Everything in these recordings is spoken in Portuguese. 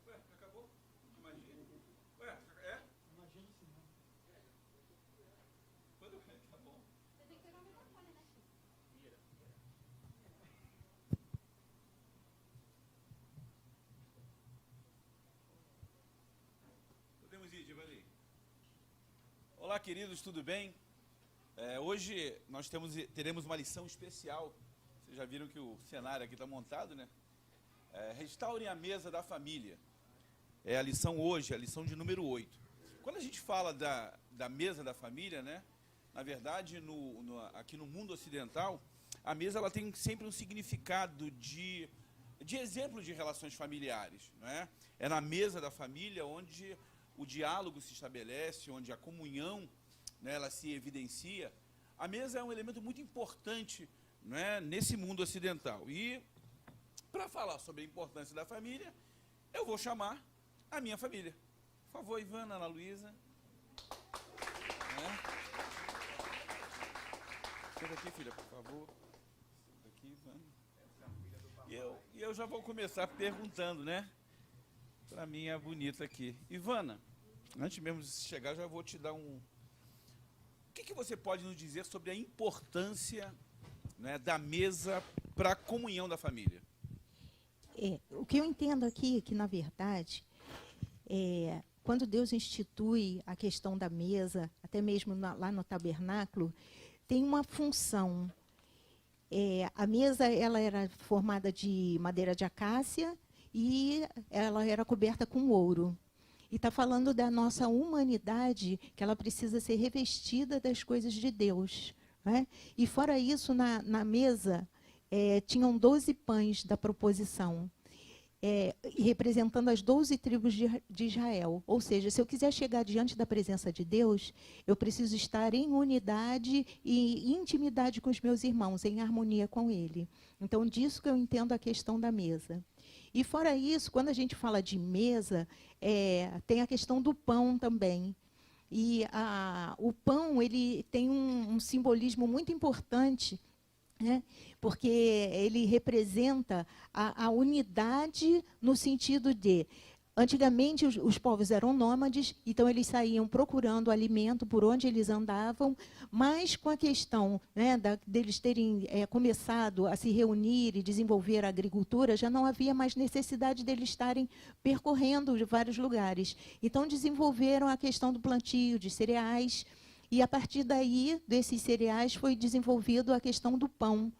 Ué, acabou? Imagina. Ué, é? Imagina se não. Quando tá bom. Você tem que pegar o microfone, né, Chico? Podemos ir, Giovanni. Olá, queridos, tudo bem? Hoje nós teremos uma lição especial. Vocês já viram que o cenário aqui está montado, né? Restaurem a mesa da família. É a lição hoje, a lição de número 8. Quando a gente fala da mesa da família, né? Na verdade, aqui no mundo ocidental, a mesa ela tem sempre um significado de exemplo de relações familiares, né? É na mesa da família onde o diálogo se estabelece, onde a comunhão, né, ela se evidencia. A mesa é um elemento muito importante, né, nesse mundo ocidental. E, para falar sobre a importância da família, eu vou chamar a minha família. Por favor, Ivana, Ana Luísa. Senta aqui, filha, por favor. Senta aqui, Ivana. E eu já vou começar perguntando, né, para minha bonita aqui. Ivana, antes mesmo de chegar, já vou te dar um... O que você pode nos dizer sobre a importância, né, da mesa para a comunhão da família? O que eu entendo aqui é que, na verdade, quando Deus institui a questão da mesa, até mesmo lá no tabernáculo, tem uma função. A mesa ela era formada de madeira de acácia e ela era coberta com ouro. E está falando da nossa humanidade, que ela precisa ser revestida das coisas de Deus, né? E fora isso, na mesa, tinham 12 pães da proposição, representando as 12 tribos de Israel. Ou seja, se eu quiser chegar diante da presença de Deus, eu preciso estar em unidade e intimidade com os meus irmãos, em harmonia com Ele. Então, disso que eu entendo a questão da mesa. E fora isso, quando a gente fala de mesa, tem a questão do pão também. E o pão ele tem um simbolismo muito importante, né? Porque ele representa a unidade no sentido de... Antigamente, os povos eram nômades, então eles saíam procurando alimento por onde eles andavam, mas com a questão, né, deles terem começado a se reunir e desenvolver a agricultura, já não havia mais necessidade deles estarem percorrendo vários lugares. Então, desenvolveram a questão do plantio de cereais, e a partir daí, desses cereais, foi desenvolvido a questão do pão.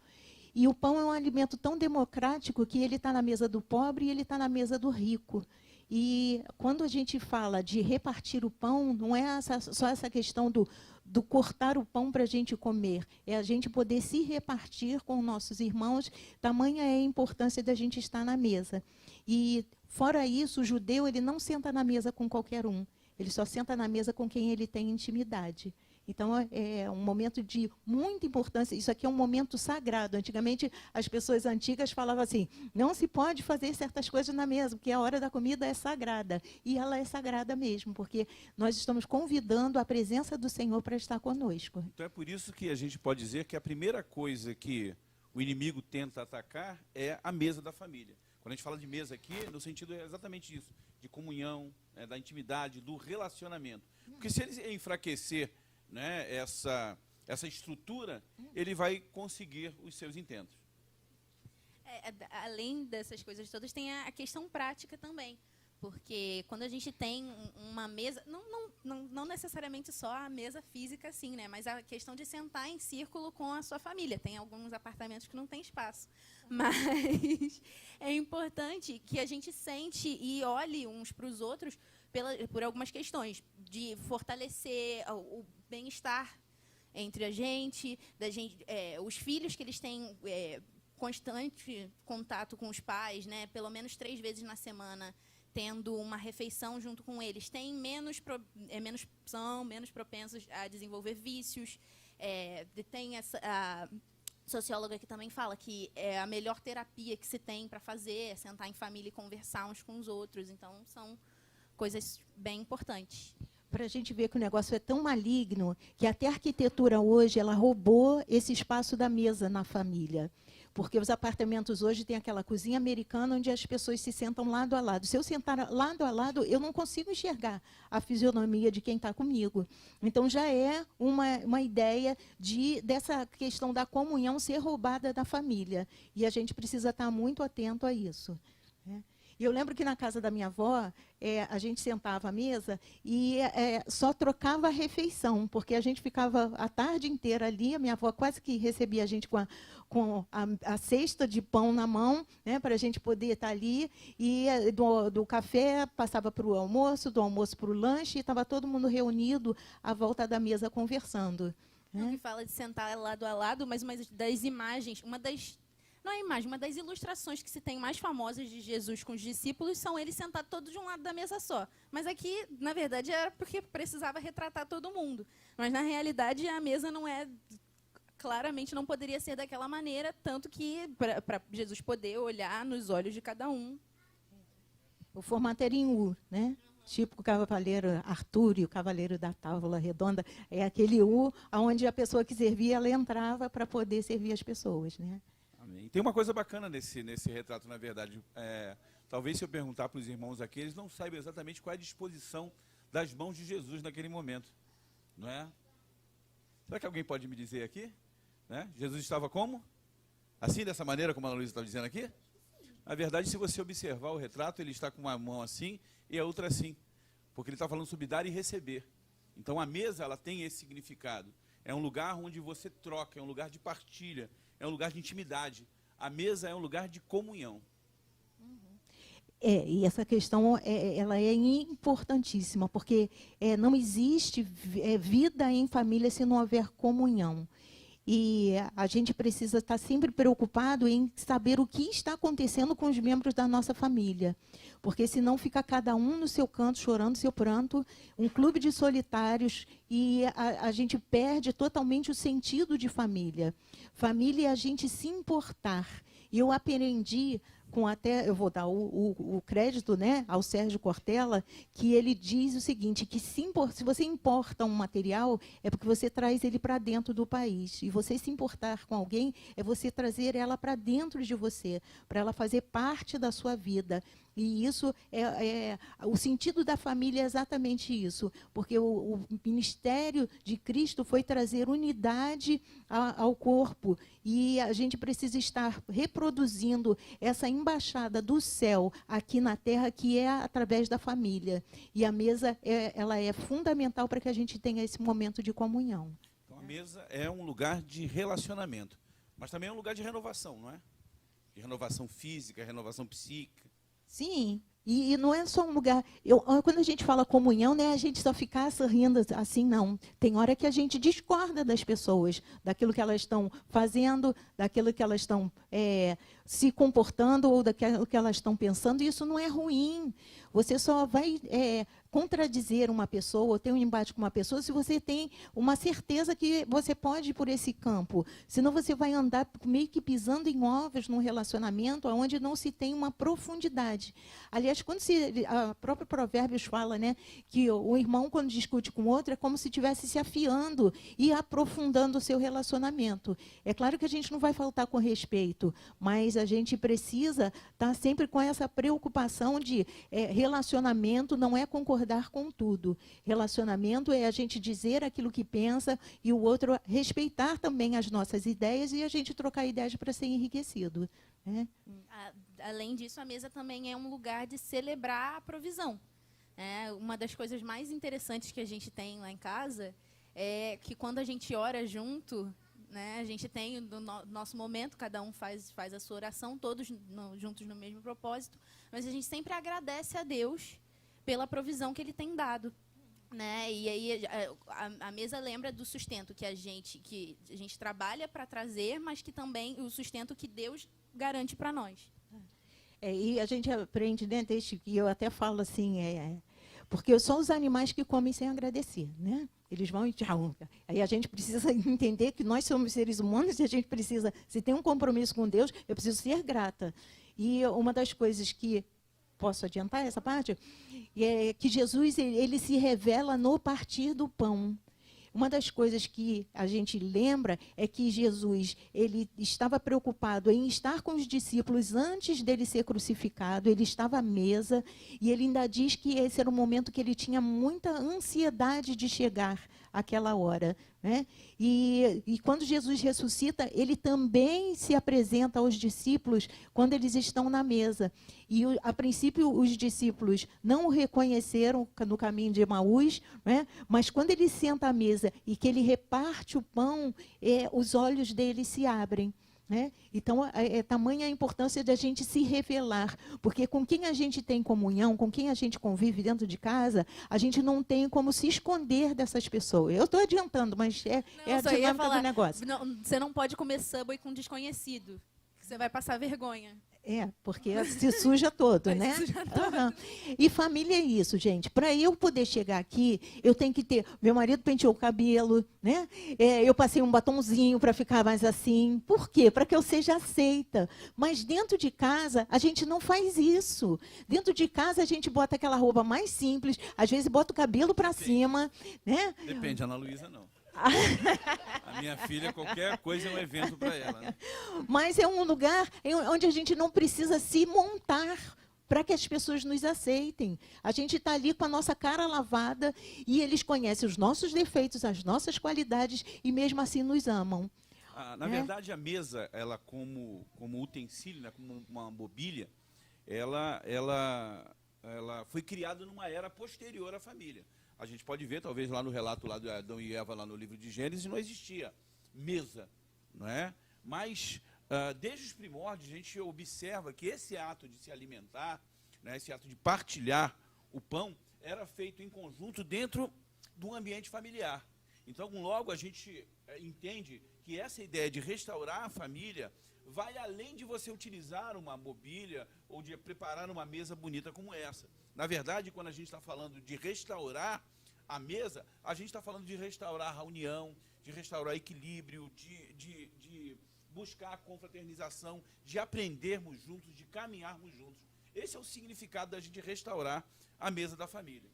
E o pão é um alimento tão democrático que ele está na mesa do pobre e ele está na mesa do rico. E quando a gente fala de repartir o pão, não é só essa questão do cortar o pão para a gente comer, é a gente poder se repartir com nossos irmãos, tamanha é a importância da gente estar na mesa. E, fora isso, o judeu ele não senta na mesa com qualquer um, ele só senta na mesa com quem ele tem intimidade. Então, é um momento de muita importância. Isso aqui é um momento sagrado. Antigamente, as pessoas antigas falavam assim, não se pode fazer certas coisas na mesa, porque a hora da comida é sagrada. E ela é sagrada mesmo, porque nós estamos convidando a presença do Senhor para estar conosco. Então é por isso que a gente pode dizer que a primeira coisa que o inimigo tenta atacar é a mesa da família. Quando a gente fala de mesa aqui, no sentido é exatamente isso, de comunhão, né, da intimidade, do relacionamento. Porque se ele enfraquecer, né, essa estrutura, ele vai conseguir os seus intentos. Além dessas coisas todas, tem a questão prática também. Porque quando a gente tem uma mesa, não necessariamente só a mesa física, assim, né? Mas a questão de sentar em círculo com a sua família. Tem alguns apartamentos que não tem espaço. Mas é importante que a gente sente e olhe uns para os outros por algumas questões de fortalecer o bem-estar entre a gente, os filhos que eles têm constante contato com os pais, né? Pelo menos 3 vezes na semana, tendo uma refeição junto com eles, são menos propensos a desenvolver vícios. Tem a socióloga que também fala que a melhor terapia que se tem para fazer é sentar em família e conversar uns com os outros. Então, são coisas bem importantes. para a gente ver que o negócio é tão maligno que até a arquitetura hoje ela roubou esse espaço da mesa na família. Porque os apartamentos hoje têm aquela cozinha americana onde as pessoas se sentam lado a lado. Se eu sentar lado a lado, eu não consigo enxergar a fisionomia de quem está comigo. Então, já é uma ideia dessa questão da comunhão ser roubada da família. E a gente precisa estar muito atento a isso, né? E eu lembro que na casa da minha avó, a gente sentava à mesa e só trocava a refeição, porque a gente ficava a tarde inteira ali, a minha avó quase que recebia a gente com a cesta de pão na mão, né, para a gente poder estar ali, e do café passava para o almoço, do almoço para o lanche, e estava todo mundo reunido à volta da mesa conversando, né? Que fala de sentar lado a lado, mas uma das imagens, não é imagem, uma das ilustrações que se tem mais famosas de Jesus com os discípulos são eles sentados todos de um lado da mesa só. Mas aqui, na verdade, era porque precisava retratar todo mundo. Mas, na realidade, a mesa claramente não poderia ser daquela maneira, tanto que, para Jesus poder olhar nos olhos de cada um. O formato era em U, né? Tipo o cavaleiro Arthur e o cavaleiro da Távola Redonda. É aquele U onde a pessoa que servia, ela entrava para poder servir as pessoas, né? Amém. Tem uma coisa bacana nesse retrato, na verdade. Talvez se eu perguntar para os irmãos aqui, eles não saibam exatamente qual é a disposição das mãos de Jesus naquele momento. Não é? Será que alguém pode me dizer aqui? Né? Jesus estava como? Assim, dessa maneira, como a Ana Luísa estava dizendo aqui? Na verdade, se você observar o retrato, ele está com uma mão assim e a outra assim. Porque ele está falando sobre dar e receber. Então, a mesa, ela tem esse significado. É um lugar onde você troca, é um lugar de partilha, é um lugar de intimidade. A mesa é um lugar de comunhão. E essa questão ela é importantíssima, porque não existe vida em família se não houver comunhão. E a gente precisa estar sempre preocupado em saber o que está acontecendo com os membros da nossa família. Porque senão fica cada um no seu canto, chorando seu pranto, um clube de solitários, e a gente perde totalmente o sentido de família. Família é a gente se importar. E eu aprendi eu vou dar o crédito, né, ao Sérgio Cortella, que ele diz o seguinte, que se você importa um material, é porque você traz ele para dentro do país. E você se importar com alguém, é você trazer ela para dentro de você, para ela fazer parte da sua vida. E isso o sentido da família é exatamente isso, porque o ministério de Cristo foi trazer unidade ao corpo, e a gente precisa estar reproduzindo essa embaixada do céu aqui na terra, que é através da família. E a mesa ela é fundamental para que a gente tenha esse momento de comunhão. Então, a mesa é um lugar de relacionamento, mas também é um lugar de renovação, não é? De renovação física, renovação psíquica. Sim, e não é só um lugar... quando a gente fala comunhão, né, a gente só ficar sorrindo assim, não. Tem hora que a gente discorda das pessoas, daquilo que elas estão fazendo, daquilo que elas estão se comportando, ou daquilo que elas estão pensando, e isso não é ruim. Você só vai contradizer uma pessoa, ou ter um embate com uma pessoa, se você tem uma certeza que você pode ir por esse campo. Senão você vai andar meio que pisando em ovos num relacionamento onde não se tem uma profundidade. Aliás, quando a própria Provérbios fala, né, que o irmão, quando discute com o outro, é como se estivesse se afiando e aprofundando o seu relacionamento. É claro que a gente não vai faltar com respeito, mas a gente precisa estar sempre com essa preocupação de relacionamento não é concordar com tudo. Relacionamento é a gente dizer aquilo que pensa e o outro respeitar também as nossas ideias e a gente trocar ideias para ser enriquecido, né? Além disso, a mesa também é um lugar de celebrar a provisão. Uma das coisas mais interessantes que a gente tem lá em casa é que quando a gente ora junto, né, a gente tem no nosso momento, cada um faz a sua oração, todos juntos no mesmo propósito, mas a gente sempre agradece a Deus pela provisão que Ele tem dado, né? E aí a mesa lembra do sustento que a gente trabalha para trazer, mas que também o sustento que Deus garante para nós. E a gente aprende, né, desde que eu até falo assim, porque são os animais que comem sem agradecer, né? Eles vão e tchau. Aí a gente precisa entender que nós somos seres humanos e a gente precisa, se tem um compromisso com Deus, eu preciso ser grata. E uma das coisas que posso adiantar essa parte? É que Jesus ele se revela no partir do pão. Uma das coisas que a gente lembra é que Jesus ele estava preocupado em estar com os discípulos antes dele ser crucificado, ele estava à mesa, e ele ainda diz que esse era um momento que ele tinha muita ansiedade de chegar àquela hora, né? E quando Jesus ressuscita, ele também se apresenta aos discípulos quando eles estão na mesa. E, a princípio, os discípulos não o reconheceram no caminho de Emaús, né? Mas quando ele senta à mesa e que ele reparte o pão, os olhos dele se abrem. Né? Então, é tamanha a importância de a gente se revelar, porque com quem a gente tem comunhão, com quem a gente convive dentro de casa, a gente não tem como se esconder dessas pessoas. Eu estou adiantando, mas é a dinâmica do negócio. Não, você não pode comer Subway com desconhecido, você vai passar vergonha. Porque se suja todo, né? Suja todo. Uhum. E família é isso, gente. Para eu poder chegar aqui, eu tenho que ter... Meu marido penteou o cabelo, né? Eu passei um batonzinho para ficar mais assim. Por quê? Para que eu seja aceita. Mas dentro de casa, a gente não faz isso. Dentro de casa, a gente bota aquela roupa mais simples, às vezes bota o cabelo para cima, né? Depende, Ana Luísa não. A minha filha, qualquer coisa é um evento para ela. Né? Mas é um lugar onde a gente não precisa se montar para que as pessoas nos aceitem. A gente está ali com a nossa cara lavada e eles conhecem os nossos defeitos, as nossas qualidades e mesmo assim nos amam. Na verdade, a mesa, ela como utensílio, né, como uma mobília, ela foi criada numa era posterior à família. A gente pode ver, talvez, lá no relato lá de Adão e Eva, lá no livro de Gênesis, não existia mesa, não é? Mas, desde os primórdios, a gente observa que esse ato de se alimentar, né, esse ato de partilhar o pão, era feito em conjunto dentro do ambiente familiar. Então, logo, a gente entende que essa ideia de restaurar a família vai além de você utilizar uma mobília ou de preparar uma mesa bonita como essa. Na verdade, quando a gente está falando de restaurar a mesa, a gente está falando de restaurar a união, de restaurar equilíbrio, de buscar a confraternização, de aprendermos juntos, de caminharmos juntos. Esse é o significado da gente restaurar a mesa da família.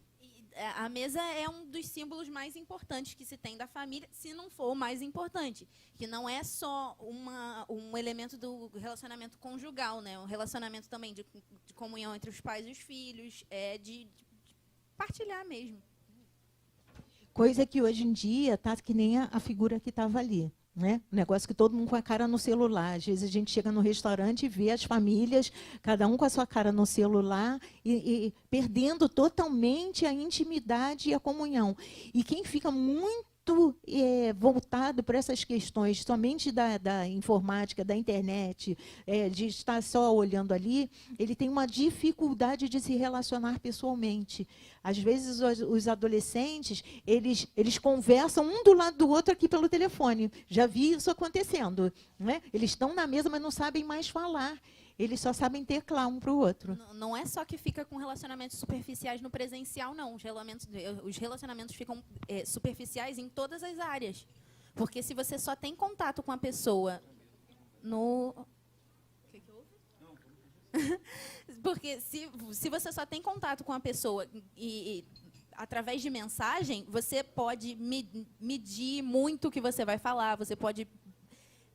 A mesa é um dos símbolos mais importantes que se tem da família, se não for o mais importante, que não é só um elemento do relacionamento conjugal, né? Um relacionamento também de comunhão entre os pais e os filhos, de partilhar mesmo. Coisa que hoje em dia está que nem a figura que estava ali. Né? Um negócio que todo mundo com a cara no celular. Às vezes a gente chega no restaurante e vê as famílias, cada um com a sua cara no celular, e perdendo totalmente a intimidade e a comunhão. E quem fica muito voltado para essas questões somente da informática, da internet, de estar só olhando ali, ele tem uma dificuldade de se relacionar pessoalmente. Às vezes, os adolescentes, eles conversam um do lado do outro aqui pelo telefone. Já vi isso acontecendo. Né? Eles estão na mesa, mas não sabem mais falar. Eles só sabem teclar um para o outro. Não é só que fica com relacionamentos superficiais no presencial, não. Os relacionamentos ficam superficiais em todas as áreas. Porque se você só tem contato com a pessoa no... O que houve? Porque se você só tem contato com a pessoa e através de mensagem, você pode medir muito o que você vai falar, você pode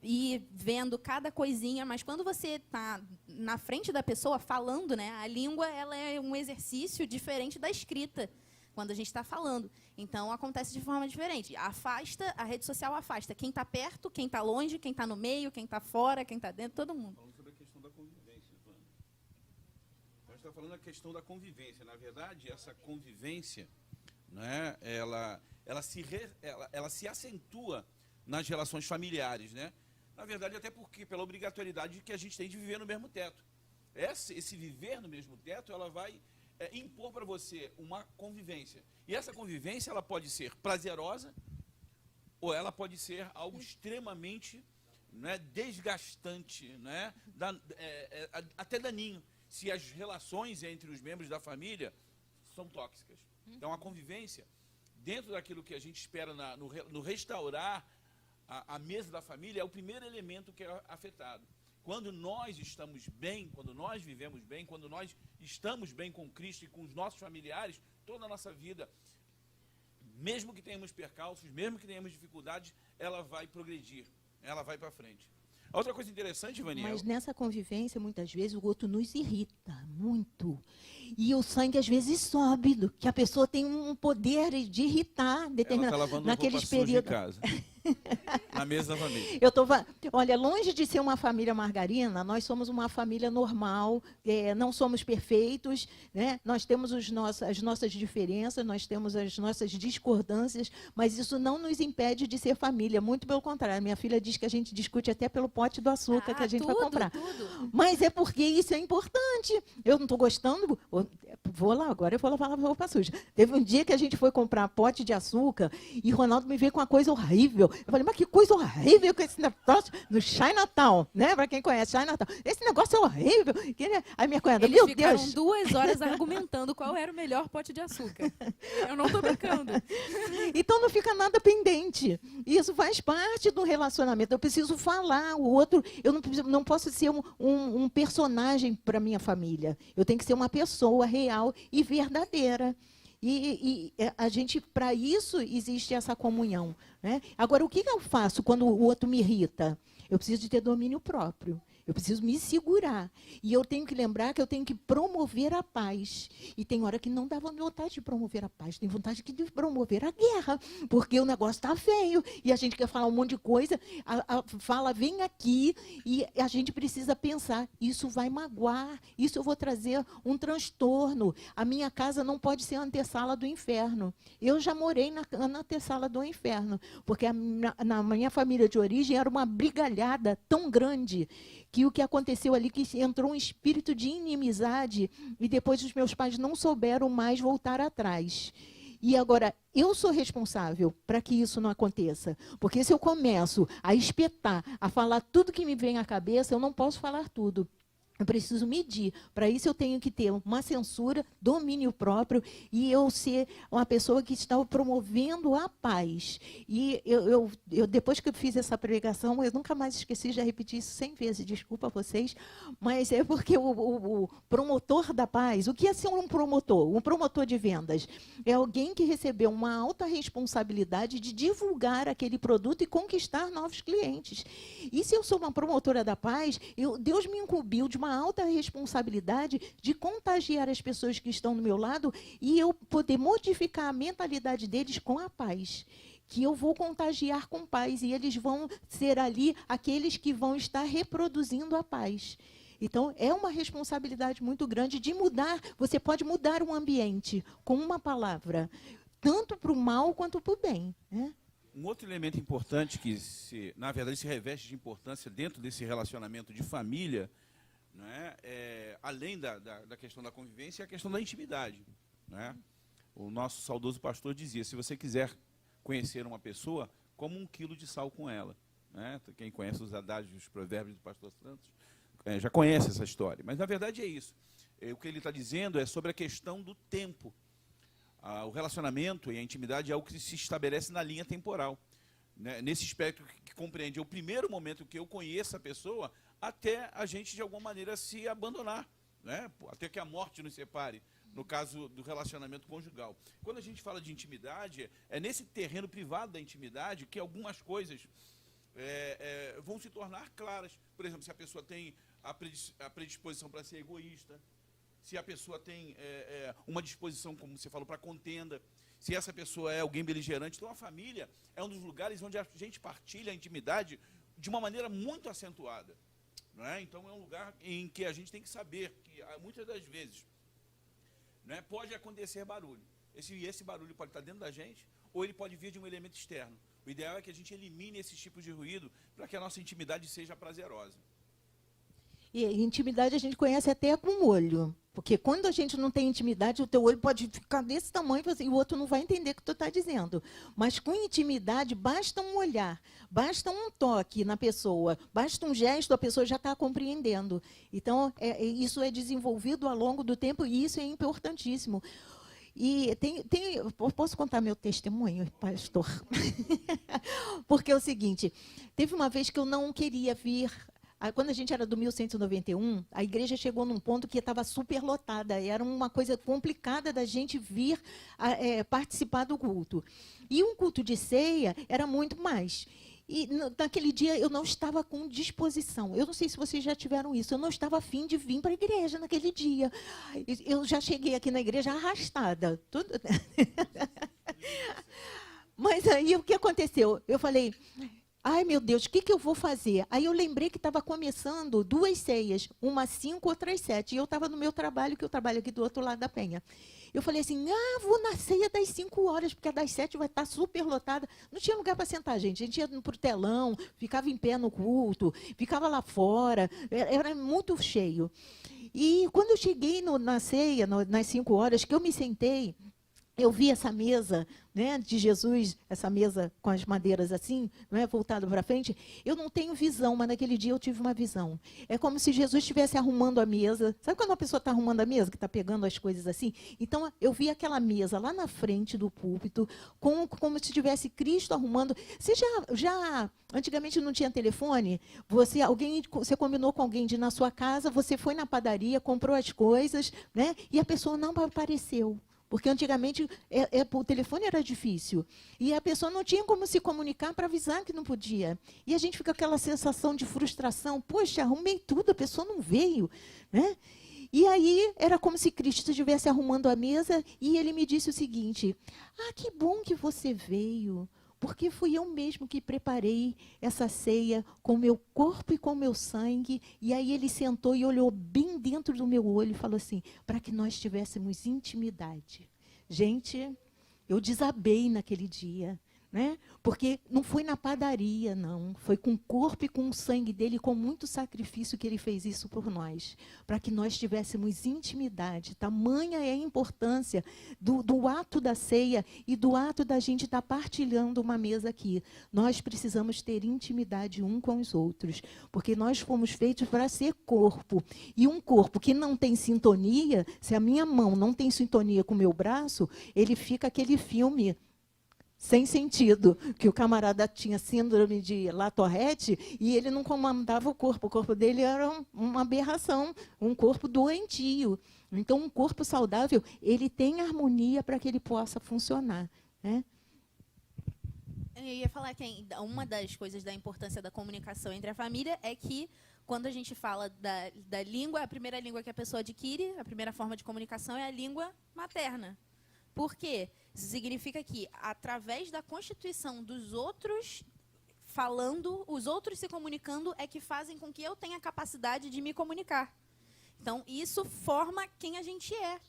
ir vendo cada coisinha, mas quando você está na frente da pessoa falando, né, a língua ela é um exercício diferente da escrita, quando a gente está falando. Então, acontece de forma diferente. A rede social afasta quem está perto, quem está longe, quem está no meio, quem está fora, quem está dentro, todo mundo. Falando sobre a questão da convivência, Vânia. Nós estamos falando da questão da convivência. Na verdade, essa convivência, né, ela se acentua nas relações familiares, né? Na verdade, até porque, pela obrigatoriedade que a gente tem de viver no mesmo teto. Esse viver no mesmo teto, ela vai impor para você uma convivência. E essa convivência, ela pode ser prazerosa, ou ela pode ser algo extremamente, né, desgastante, né, até daninho, se as relações entre os membros da família são tóxicas. Então, a convivência, dentro daquilo que a gente espera no restaurar a mesa da família, é o primeiro elemento que é afetado. Quando nós estamos bem, quando nós vivemos bem, quando nós estamos bem com Cristo e com os nossos familiares, toda a nossa vida, mesmo que tenhamos percalços, mesmo que tenhamos dificuldades, ela vai progredir, ela vai para frente. A outra coisa interessante, Vaniel... Mas nessa convivência, muitas vezes, o outro nos irrita muito. E o sangue, às vezes, sobe, que a pessoa tem um poder de irritar determinado. Ela está lavando naqueles roupa suja em períodos. casa. Na mesa da família. Olha, longe de ser uma família margarina, nós somos uma família normal, não somos perfeitos, né? Nós temos as nossas diferenças, nós temos as nossas discordâncias, mas isso não nos impede de ser família, muito pelo contrário. Minha filha diz que a gente discute até pelo pote do açúcar que a gente vai comprar. Mas é porque isso é importante. Eu não estou gostando, vou lá, agora eu vou lavar a roupa suja. Teve um dia que a gente foi comprar pote de açúcar e o Ronaldo me veio com uma coisa horrível. Eu falei, mas que coisa horrível com esse negócio no Chinatown, né? Para quem conhece Chinatown. Esse negócio é horrível. Aí minha cunhada, Eles meu ficaram Deus. 2 horas argumentando qual era o melhor pote de açúcar. Eu não estou brincando. Então não fica nada pendente. Isso faz parte do relacionamento. Eu preciso falar. O outro, eu não posso ser um personagem para minha família. Eu tenho que ser uma pessoa real e verdadeira. E a gente, para isso, existe essa comunhão, né? Agora, o que eu faço quando o outro me irrita? Eu preciso de ter domínio próprio. Eu preciso me segurar. E eu tenho que lembrar que eu tenho que promover a paz. E tem hora que não dá vontade de promover a paz. Tem vontade de promover a guerra. Porque o negócio está feio. E a gente quer falar um monte de coisa. Fala, vem aqui. E a gente precisa pensar. Isso vai magoar. Isso eu vou trazer um transtorno. A minha casa não pode ser a antessala do inferno. Eu já morei na antessala do inferno. Porque na minha família de origem era uma brigalhada tão grande que o que aconteceu ali, que entrou um espírito de inimizade e depois os meus pais não souberam mais voltar atrás. E agora, eu sou responsável para que isso não aconteça. Porque se eu começo a espetar, a falar tudo que me vem à cabeça, eu não posso falar tudo. Eu preciso medir. Para isso, eu tenho que ter uma censura, domínio próprio, e eu ser uma pessoa que está promovendo a paz. E eu depois que eu fiz essa pregação, eu nunca mais esqueci, já repeti isso 100 vezes, desculpa a vocês, mas é porque o promotor da paz, o que é ser um promotor? Um promotor de vendas é alguém que recebeu uma alta responsabilidade de divulgar aquele produto e conquistar novos clientes. E se eu sou uma promotora da paz, Deus me incumbiu de uma alta responsabilidade de contagiar as pessoas que estão do meu lado e eu poder modificar a mentalidade deles com a paz. Que eu vou contagiar com paz e eles vão ser ali aqueles que vão estar reproduzindo a paz. Então, é uma responsabilidade muito grande de mudar. Você pode mudar um ambiente com uma palavra, tanto para o mal quanto para o bem, né? Um outro elemento importante que, na verdade, se reveste de importância dentro desse relacionamento de família, né, além da questão da convivência, é a questão da intimidade. Né? O nosso saudoso pastor dizia, se você quiser conhecer uma pessoa, como 1 quilo de sal com ela. Né? Quem conhece os adágios, os provérbios do pastor Santos, já conhece essa história. Mas, na verdade, é isso. O que ele está dizendo é sobre a questão do tempo. O relacionamento e a intimidade é algo que se estabelece na linha temporal. Né? Nesse espectro que compreende o primeiro momento que eu conheço a pessoa, até a gente, de alguma maneira, se abandonar, né? Até que a morte nos separe, no caso do relacionamento conjugal. Quando a gente fala de intimidade, é nesse terreno privado da intimidade que algumas coisas vão se tornar claras. Por exemplo, se a pessoa tem a predisposição para ser egoísta, se a pessoa tem uma disposição, como você falou, para contenda, se essa pessoa é alguém beligerante. Então, a família é um dos lugares onde a gente partilha a intimidade de uma maneira muito acentuada. Não é? Então, é um lugar em que a gente tem que saber que, muitas das vezes, né, pode acontecer barulho. Esse barulho pode estar dentro da gente ou ele pode vir de um elemento externo. O ideal é que a gente elimine esses tipos de ruído para que a nossa intimidade seja prazerosa. E intimidade a gente conhece até com o olho. Porque quando a gente não tem intimidade, o teu olho pode ficar desse tamanho e o outro não vai entender o que tu está dizendo. Mas com intimidade, basta um olhar, basta um toque na pessoa, basta um gesto, a pessoa já está compreendendo. Então, isso é desenvolvido ao longo do tempo e isso é importantíssimo. E posso contar meu testemunho, pastor? Porque é o seguinte, teve uma vez que eu não queria vir quando a gente era do 1191, a igreja chegou num ponto que estava super lotada. Era uma coisa complicada da gente vir participar do culto. E um culto de ceia era muito mais. E naquele dia eu não estava com disposição. Eu não sei se vocês já tiveram isso. Eu não estava afim de vir para a igreja naquele dia. Eu já cheguei aqui na igreja arrastada. Mas aí o que aconteceu? Eu falei, ai meu Deus, o que eu vou fazer? Aí eu lembrei que estava começando 2 ceias, uma às 5, outra às 7. E eu estava no meu trabalho, que eu trabalho aqui do outro lado da Penha. Eu falei assim, vou na ceia das 5 horas, porque a das 7 vai estar super lotada. Não tinha lugar para sentar, gente. A gente ia para o telão, ficava em pé no culto, ficava lá fora, era muito cheio. E quando eu cheguei na ceia, nas 5 horas, que eu me sentei, eu vi essa mesa, né, de Jesus, essa mesa com as madeiras assim, né, voltada para frente. Eu não tenho visão, mas naquele dia eu tive uma visão. É como se Jesus estivesse arrumando a mesa. Sabe quando uma pessoa está arrumando a mesa, que está pegando as coisas assim? Então, eu vi aquela mesa lá na frente do púlpito, como se tivesse Cristo arrumando. Você já antigamente não tinha telefone? Você combinou com alguém de ir na sua casa, você foi na padaria, comprou as coisas, né, e a pessoa não apareceu. Porque antigamente o telefone era difícil. E a pessoa não tinha como se comunicar para avisar que não podia. E a gente fica com aquela sensação de frustração. Poxa, arrumei tudo, a pessoa não veio. Né? E aí era como se Cristo estivesse arrumando a mesa e ele me disse o seguinte, que bom que você veio. Porque fui eu mesmo que preparei essa ceia com o meu corpo e com o meu sangue. E aí ele sentou e olhou bem dentro do meu olho e falou assim, para que nós tivéssemos intimidade. Gente, eu desabei naquele dia. Né? Porque não foi na padaria, não. Foi com o corpo e com o sangue dele, com muito sacrifício que ele fez isso por nós. Para que nós tivéssemos intimidade. Tamanha é a importância do ato da ceia e do ato da gente estar partilhando uma mesa aqui. Nós precisamos ter intimidade um com os outros. Porque nós fomos feitos para ser corpo. E um corpo que não tem sintonia, se a minha mão não tem sintonia com o meu braço, ele fica aquele filme sem sentido, que o camarada tinha síndrome de La Tourette e ele não comandava o corpo dele era uma aberração, um corpo doentio. Então, um corpo saudável, ele tem harmonia para que ele possa funcionar. Né? Eu ia falar que uma das coisas da importância da comunicação entre a família é que, quando a gente fala da língua, a primeira língua que a pessoa adquire, a primeira forma de comunicação é a língua materna. Por quê? Isso significa que, através da constituição dos outros falando, os outros se comunicando, é que fazem com que eu tenha a capacidade de me comunicar. Então, isso forma quem a gente é.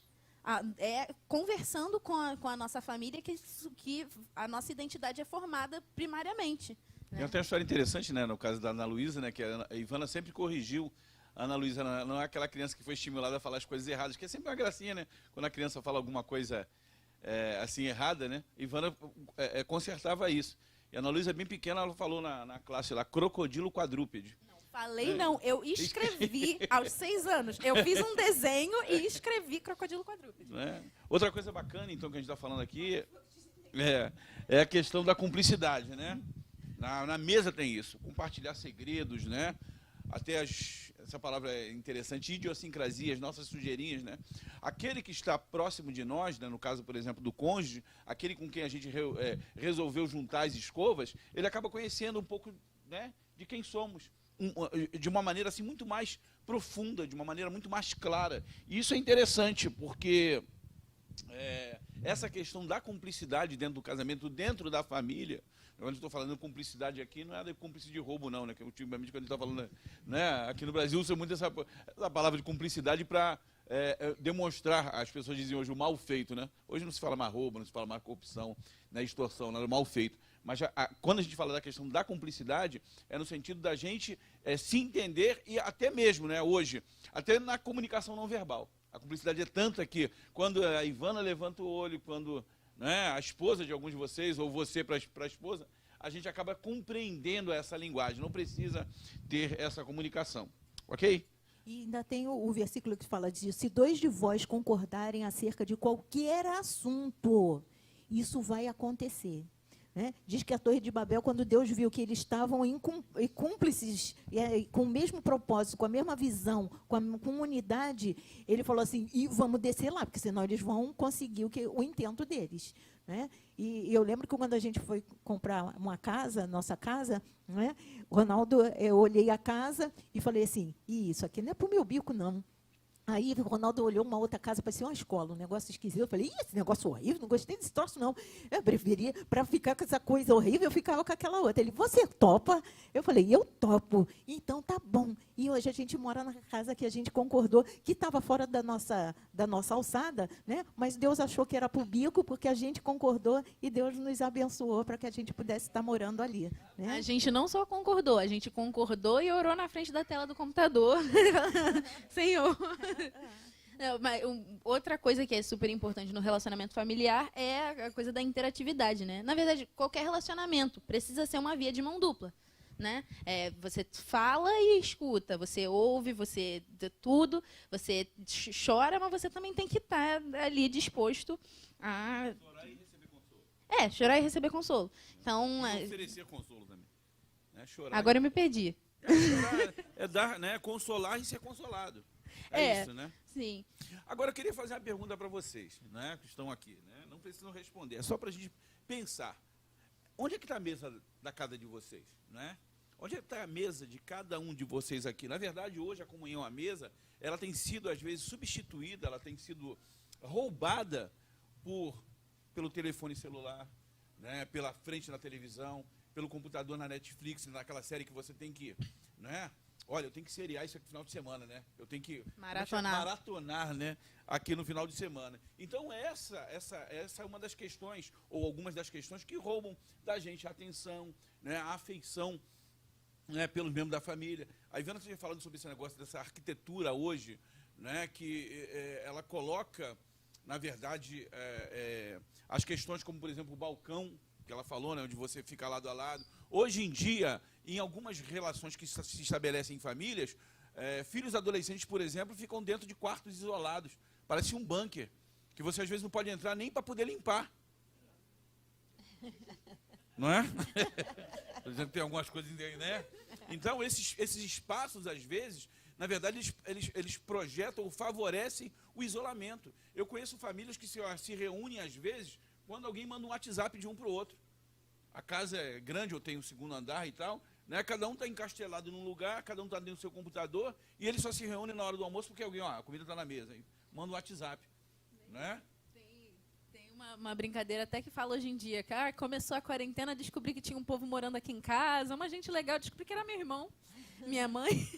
É conversando com a nossa família que a nossa identidade é formada primariamente. Né? Tem uma história interessante, né, no caso da Ana Luísa, né, que a Ivana sempre corrigiu. A Ana Luísa não é aquela criança que foi estimulada a falar as coisas erradas, que é sempre uma gracinha, né? Quando a criança fala alguma coisa assim errada, né? Ivana consertava isso. E a Ana Luísa, bem pequena, ela falou na classe lá, crocodilo quadrúpede. Não, eu escrevi aos 6 anos. Eu fiz um desenho e escrevi crocodilo quadrúpede. Outra coisa bacana, então, que a gente está falando aqui é a questão da cumplicidade, né? Na mesa tem isso, compartilhar segredos, né? Até essa palavra é interessante, idiosincrasia, as nossas sujeirinhas, né? Aquele que está próximo de nós, né, no caso, por exemplo, do cônjuge, aquele com quem a gente resolveu juntar as escovas, ele acaba conhecendo um pouco, né, de quem somos, de uma maneira assim muito mais profunda, de uma maneira muito mais clara. E isso é interessante, porque essa questão da cumplicidade dentro do casamento, dentro da família. Quando estou falando de cumplicidade aqui, não é de cúmplice de roubo, não, né? Que ultimamente, quando a gente está falando, né? Aqui no Brasil, usa muito essa palavra de cumplicidade para demonstrar, as pessoas dizem hoje, o mal feito, né? Hoje não se fala mais roubo, não se fala mais corrupção, né, extorsão, nada, mal feito. Mas quando a gente fala da questão da cumplicidade, é no sentido da gente se entender e até mesmo, né, hoje, até na comunicação não verbal. A cumplicidade é tanta que quando a Ivana levanta o olho, quando... a esposa de alguns de vocês, ou você para a esposa, a gente acaba compreendendo essa linguagem, não precisa ter essa comunicação, ok? E ainda tem o versículo que fala disso, se 2 de vós concordarem acerca de qualquer assunto, isso vai acontecer. né? Diz que a Torre de Babel, quando Deus viu que eles estavam cúmplices, com o mesmo propósito, com a mesma visão, com unidade, ele falou assim, e vamos descer lá, porque senão eles vão conseguir o intento deles. Né? E eu lembro que quando a gente foi comprar uma casa, nossa casa, né? Ronaldo, eu olhei a casa e falei assim, isso aqui não é para o meu bico, não. Aí o Ronaldo olhou uma outra casa, parecia uma escola, um negócio esquisito. Eu falei, esse negócio horrível, não gostei desse troço, não. Eu preferia, para ficar com essa coisa horrível, eu ficava com aquela outra. Ele, você topa? Eu falei, eu topo. Então, tá bom. E hoje a gente mora na casa que a gente concordou, que estava fora da nossa alçada, né? Mas Deus achou que era para o bico, porque a gente concordou e Deus nos abençoou para que a gente pudesse estar morando ali. Né? A gente não só concordou, a gente concordou e orou na frente da tela do computador. Senhor. Não, mas outra coisa que é super importante no relacionamento familiar é a coisa da interatividade, né? Na verdade, qualquer relacionamento precisa ser uma via de mão dupla, né? Você fala e escuta, você ouve, você tudo, você chora, mas você também tem que estar ali disposto a... Chorar e receber consolo. Chorar e receber consolo. Então, E oferecer consolo também. Né? Chorar agora eu me perdi. chorar é dar, né? Consolar e ser consolado. É isso, né? Sim. Agora, eu queria fazer uma pergunta para vocês, né, que estão aqui. Né? Não precisam responder, é só para a gente pensar. Onde é que está a mesa da casa de vocês? Né? Onde é que está a mesa de cada um de vocês aqui? Na verdade, hoje, a comunhão à mesa, ela tem sido, às vezes, substituída, ela tem sido roubada pelo telefone celular, né, pela frente da televisão, pelo computador na Netflix, naquela série que você tem que... Né? Olha, eu tenho que seriar isso aqui no final de semana, né? Eu tenho que maratonar, né? Aqui no final de semana. Então, essa é uma das questões, ou algumas das questões que roubam da gente a atenção, né? A afeição, né? Pelos membros da família. A Ivana tinha falado sobre esse negócio dessa arquitetura hoje, né? Que ela coloca, na verdade, as questões como, por exemplo, o balcão, que ela falou, né? Onde você fica lado a lado. Hoje em dia, em algumas relações que se estabelecem em famílias, filhos adolescentes, por exemplo, ficam dentro de quartos isolados. Parece um bunker, que você às vezes não pode entrar nem para poder limpar. Não é? Por exemplo, tem algumas coisas, né? Então, esses espaços, às vezes, na verdade, eles projetam ou favorecem o isolamento. Eu conheço famílias que se reúnem, às vezes, quando alguém manda um WhatsApp de um para o outro. A casa é grande, eu tenho um segundo andar e tal, né? Cada um está encastelado num lugar, cada um está dentro do seu computador, e eles só se reúnem na hora do almoço porque alguém, a comida está na mesa, aí manda um WhatsApp. Né? Tem uma brincadeira até que fala hoje em dia, que começou a quarentena, descobri que tinha um povo morando aqui em casa, uma gente legal, descobri que era meu irmão, minha mãe.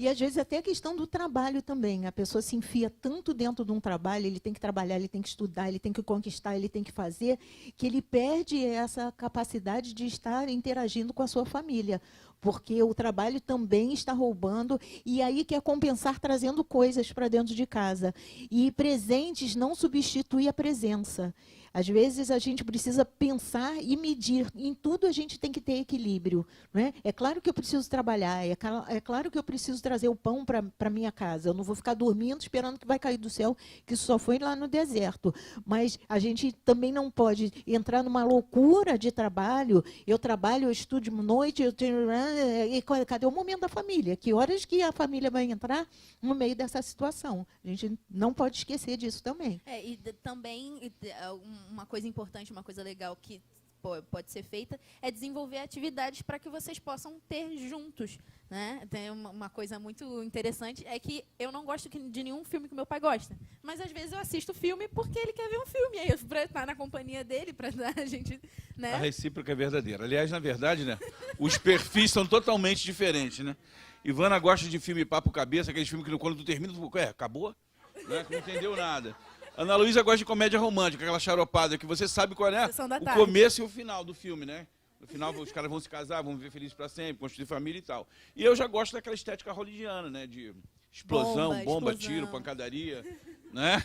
E, às vezes, até a questão do trabalho também. A pessoa se enfia tanto dentro de um trabalho, ele tem que trabalhar, ele tem que estudar, ele tem que conquistar, ele tem que fazer, que ele perde essa capacidade de estar interagindo com a sua família. Porque o trabalho também está roubando, e aí quer compensar trazendo coisas para dentro de casa. E presentes não substituem a presença. Às vezes, a gente precisa pensar e medir. Em tudo, a gente tem que ter equilíbrio. Né? É claro que eu preciso trabalhar, é claro que eu preciso trazer o pão para a minha casa. Eu não vou ficar dormindo esperando que vai cair do céu, que isso só foi lá no deserto. Mas a gente também não pode entrar numa loucura de trabalho. Eu trabalho, eu estudo de noite, e cadê o momento da família? Que horas que a família vai entrar no meio dessa situação? A gente não pode esquecer disso também. Também... Uma coisa importante, uma coisa legal que pode ser feita é desenvolver atividades para que vocês possam ter juntos. Né? Tem uma coisa muito interessante, é que eu não gosto de nenhum filme que meu pai gosta. Mas, às vezes, eu assisto filme porque ele quer ver um filme. Aí eu para estar na companhia dele, para a gente... Né? A recíproca é verdadeira. Aliás, na verdade, né, os perfis são totalmente diferentes. Né? Ivana gosta de filme papo cabeça, aqueles filmes que quando tu termina, tu acabou? Né? Não entendeu nada. Ana Luísa gosta de comédia romântica, aquela charopada que você sabe qual é o começo e o final do filme, né? No final os caras vão se casar, vão viver felizes para sempre, construir família e tal. E eu já gosto daquela estética hollywoodiana, né? De explosão, bomba, tiro, pancadaria, né?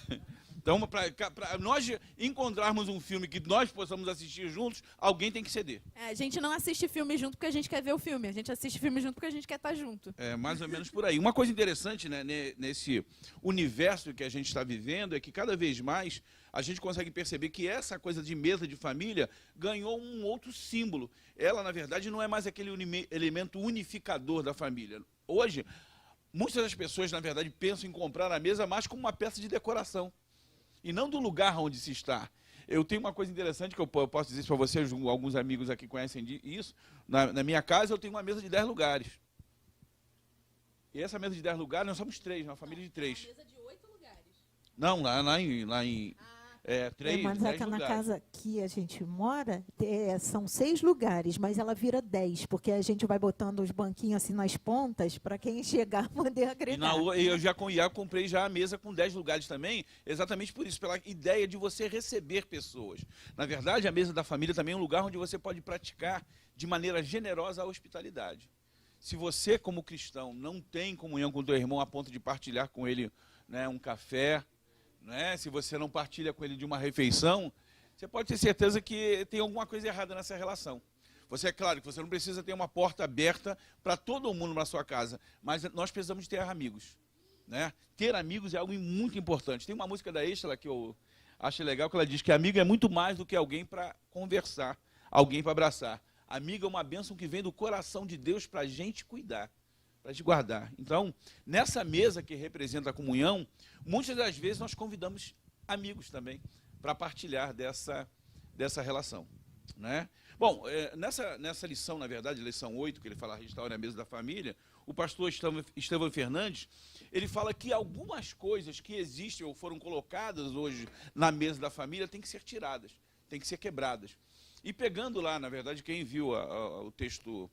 Então, para nós encontrarmos um filme que nós possamos assistir juntos, alguém tem que ceder. A gente não assiste filme junto porque a gente quer ver o filme. A gente assiste filme junto porque a gente quer estar junto. É mais ou menos por aí. Uma coisa interessante, né, nesse universo que a gente está vivendo é que cada vez mais a gente consegue perceber que essa coisa de mesa de família ganhou um outro símbolo. Ela, na verdade, não é mais aquele elemento unificador da família. Hoje, muitas das pessoas, na verdade, pensam em comprar a mesa mais como uma peça de decoração. E não do lugar onde se está. Eu tenho uma coisa interessante que eu posso dizer para vocês, alguns amigos aqui conhecem isso. Na minha casa eu tenho uma mesa de 10 lugares. E essa mesa de 10 lugares, nós somos 3, uma família de 3. Uma mesa de 8 lugares. Não, lá em 3, mas 10 aqui na lugares. casa que a gente mora, são 6 lugares, mas ela vira 10, porque a gente vai botando os banquinhos assim nas pontas para quem chegar poder agregar. E eu já comprei já a mesa com 10 lugares também, exatamente por isso, pela ideia de você receber pessoas. Na verdade, a mesa da família também é um lugar onde você pode praticar de maneira generosa a hospitalidade. Se você, como cristão, não tem comunhão com o teu irmão a ponto de partilhar com ele, né, um café, né, se você não partilha com ele de uma refeição, você pode ter certeza que tem alguma coisa errada nessa relação. Você, é claro que você não precisa ter uma porta aberta para todo mundo na sua casa, mas nós precisamos ter amigos. Né? Ter amigos é algo muito importante. Tem uma música da Estela que eu acho legal, que ela diz que amigo é muito mais do que alguém para conversar, alguém para abraçar. Amigo é uma bênção que vem do coração de Deus para a gente cuidar, para te guardar. Então, nessa mesa que representa a comunhão, muitas das vezes nós convidamos amigos também para partilhar dessa relação. Né? Bom, nessa lição, na verdade, lição 8, que ele fala restaure a mesa da família, o pastor Estevão Fernandes, ele fala que algumas coisas que existem ou foram colocadas hoje na mesa da família têm que ser tiradas, têm que ser quebradas. E pegando lá, na verdade, quem viu o texto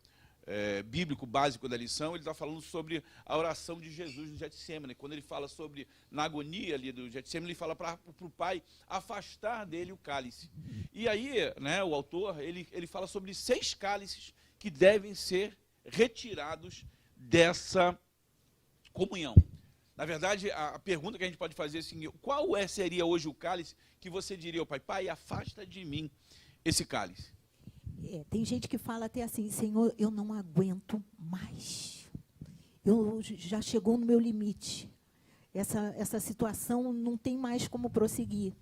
bíblico básico da lição, ele está falando sobre a oração de Jesus no Getsêmani. Quando ele fala sobre, na agonia ali do Getsêmani, ele fala para o Pai afastar dele o cálice. E aí, né, o autor, ele fala sobre 6 cálices que devem ser retirados dessa comunhão. Na verdade, a pergunta que a gente pode fazer é assim, qual seria hoje o cálice que você diria ao Pai, Pai, afasta de mim esse cálice? Tem gente que fala até assim, Senhor, eu não aguento mais. Já chegou no meu limite. Essa situação não tem mais como prosseguir.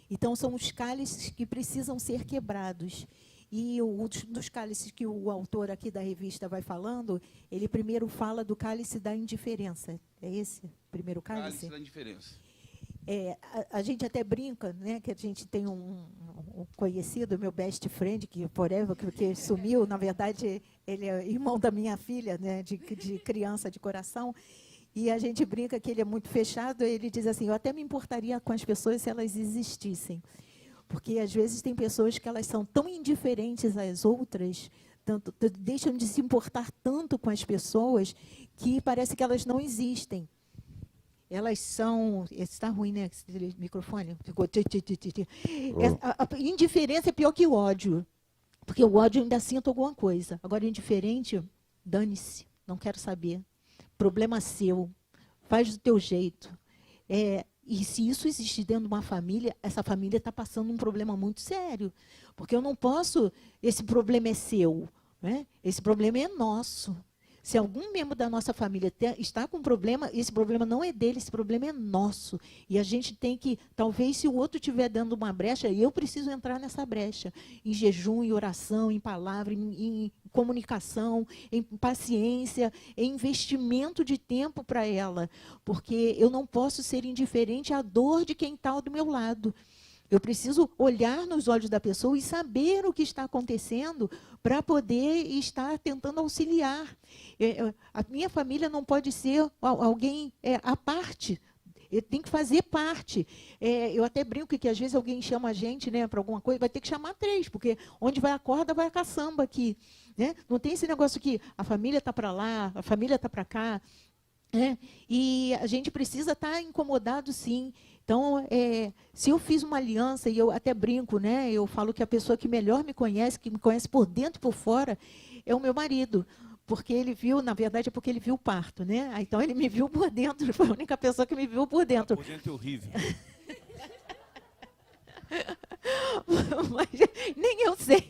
Então, são os cálices que precisam ser quebrados. E um dos cálices que o autor aqui da revista vai falando, ele primeiro fala do cálice da indiferença. É esse o primeiro cálice? Cálice da indiferença. A gente até brinca, né, que a gente tem um conhecido, meu best friend, que sumiu, na verdade, ele é irmão da minha filha, né, de criança de coração, e a gente brinca que ele é muito fechado, ele diz assim, eu até me importaria com as pessoas se elas existissem, porque às vezes tem pessoas que elas são tão indiferentes às outras, deixam de se importar tanto com as pessoas, que parece que elas não existem. Elas são... Está ruim, né? Esse microfone? Ficou... A indiferença é pior que o ódio. Porque o ódio eu ainda sinto alguma coisa. Agora, indiferente, dane-se. Não quero saber. Problema seu. Faz do teu jeito. E se isso existe dentro de uma família, essa família está passando um problema muito sério. Porque eu não posso... Esse problema é seu. Né? Esse problema é nosso. Se algum membro da nossa família está com problema, esse problema não é dele, esse problema é nosso. E a gente tem que, talvez, se o outro estiver dando uma brecha, eu preciso entrar nessa brecha. Em jejum, em oração, em palavra, em comunicação, em paciência, em investimento de tempo para ela. Porque eu não posso ser indiferente à dor de quem está do meu lado. Eu preciso olhar nos olhos da pessoa e saber o que está acontecendo para poder estar tentando auxiliar. A minha família não pode ser alguém à parte. Tem que fazer parte. Eu até brinco que às vezes alguém chama a gente, né, para alguma coisa, vai ter que chamar 3, porque onde vai a corda, vai a caçamba aqui. Né? Não tem esse negócio que a família está para lá, a família está para cá. E a gente precisa estar incomodado, sim. Então, se eu fiz uma aliança, e eu até brinco, né, eu falo que a pessoa que melhor me conhece, que me conhece por dentro e por fora, é o meu marido. Porque ele viu, na verdade, é porque ele viu o parto, né? Então, ele me viu por dentro, foi a única pessoa que me viu por dentro. Por dentro é horrível. Mas nem eu sei.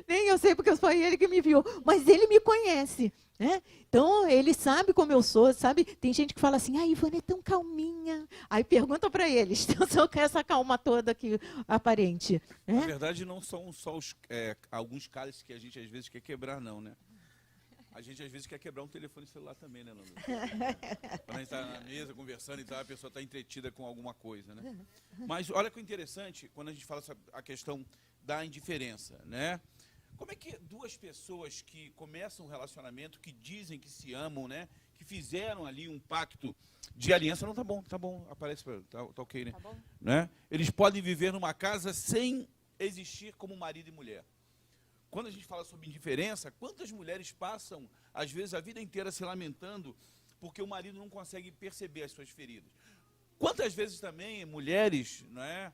Nem eu sei, porque foi ele que me viu. Mas ele me conhece. Né? Então, ele sabe como eu sou, sabe? Tem gente que fala assim, Ivone é tão calminha. Aí pergunta para eles, então só com essa calma toda aqui aparente. Né? Na verdade, não são só alguns cálices que a gente às vezes quer quebrar, não, né? A gente às vezes quer quebrar um telefone celular também, né, Nando? Quando a gente está na mesa conversando e tal, a pessoa está entretida com alguma coisa, né? Mas olha que interessante, quando a gente fala sobre a questão da indiferença, né? Como é que duas pessoas que começam um relacionamento, que dizem que se amam, né? Que fizeram ali um pacto de aliança, não, tá bom, aparece, tá ok, né? Tá bom. Né? Eles podem viver numa casa sem existir como marido e mulher. Quando a gente fala sobre indiferença, quantas mulheres passam, às vezes, a vida inteira se lamentando porque o marido não consegue perceber as suas feridas? Quantas vezes também mulheres, né,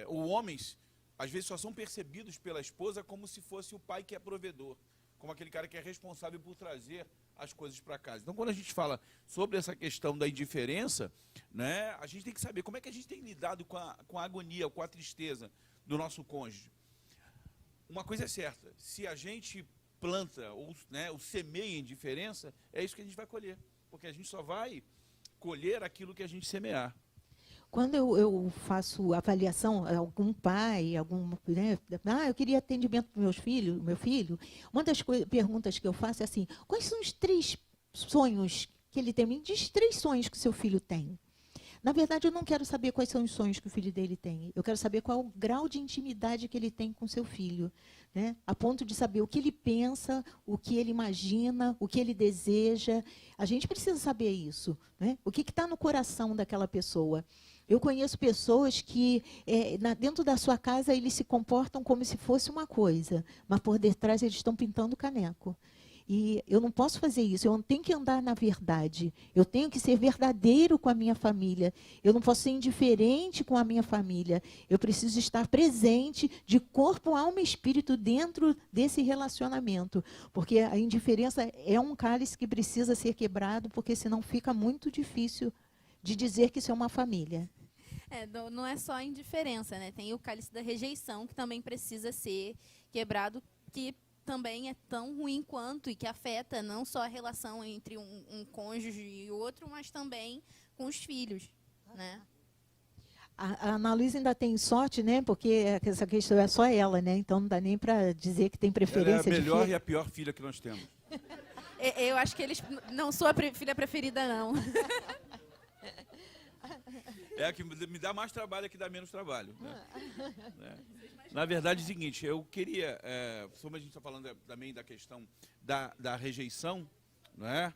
ou homens, às vezes só são percebidos pela esposa como se fosse o pai que é provedor, como aquele cara que é responsável por trazer as coisas para casa. Então, quando a gente fala sobre essa questão da indiferença, né, a gente tem que saber como é que a gente tem lidado com a agonia, com a tristeza do nosso cônjuge. Uma coisa é certa, se a gente planta ou, né, ou semeia indiferença, é isso que a gente vai colher, porque a gente só vai colher aquilo que a gente semear. Quando eu faço avaliação, algum pai, né, eu queria atendimento para meu filho, uma das perguntas que eu faço é assim, quais são os 3 sonhos que ele tem? Me diz 3 sonhos que seu filho tem. Na verdade, eu não quero saber quais são os sonhos que o filho dele tem. Eu quero saber qual é o grau de intimidade que ele tem com seu filho. Né? A ponto de saber o que ele pensa, o que ele imagina, o que ele deseja. A gente precisa saber isso. Né? O que está no coração daquela pessoa. Eu conheço pessoas que, dentro da sua casa, eles se comportam como se fosse uma coisa, mas por detrás eles estão pintando caneco. E eu não posso fazer isso, eu não tenho que andar na verdade. Eu tenho que ser verdadeiro com a minha família. Eu não posso ser indiferente com a minha família. Eu preciso estar presente de corpo, alma e espírito dentro desse relacionamento. Porque a indiferença é um cálice que precisa ser quebrado, porque senão fica muito difícil de dizer que isso é uma família. Não é só a indiferença, né? Tem o cálice da rejeição, que também precisa ser quebrado, que também é tão ruim quanto e que afeta não só a relação entre um cônjuge e outro, mas também com os filhos, né? A Ana Luísa ainda tem sorte, né? Porque essa questão é só ela, né? Então não dá nem para dizer que tem preferência de filho. Ela é a melhor e a pior filha que nós temos. Eu acho que eles não sou a filha preferida, não. É a que me dá mais trabalho, é a que dá menos trabalho. Né? Na verdade, é o seguinte, eu queria, como a gente está falando também da questão da rejeição, não é?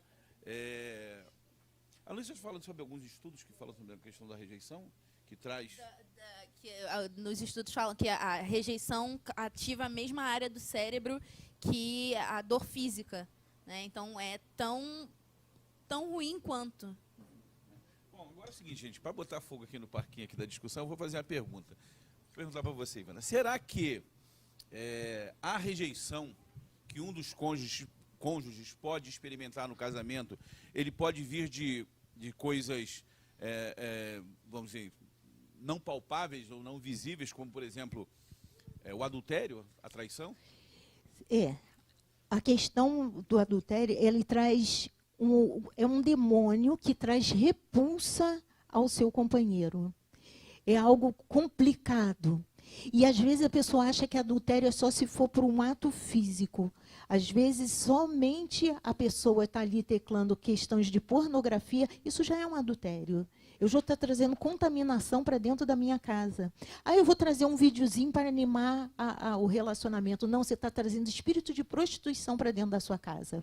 A Luísa está falando sobre alguns estudos que falam sobre a questão da rejeição, que traz... Nos estudos falam que a rejeição ativa a mesma área do cérebro que a dor física, né? Então, é tão ruim quanto... Bom, agora é o seguinte, gente, para botar fogo aqui no parquinho aqui da discussão, eu vou fazer uma pergunta. Vou perguntar para você, Ivana. Será que a rejeição que um dos cônjuges pode experimentar no casamento, ele pode vir de coisas, vamos dizer, não palpáveis ou não visíveis, como, por exemplo, o adultério, a traição? A questão do adultério, ele traz... é um demônio que traz repulsa ao seu companheiro. É algo complicado. E, às vezes, a pessoa acha que adultério é só se for por um ato físico. Às vezes, somente a pessoa está ali teclando questões de pornografia, isso já é um adultério. Eu já estou trazendo contaminação para dentro da minha casa. Eu vou trazer um videozinho para animar o relacionamento. Não, você está trazendo espírito de prostituição para dentro da sua casa.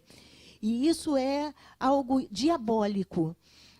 E isso é algo diabólico.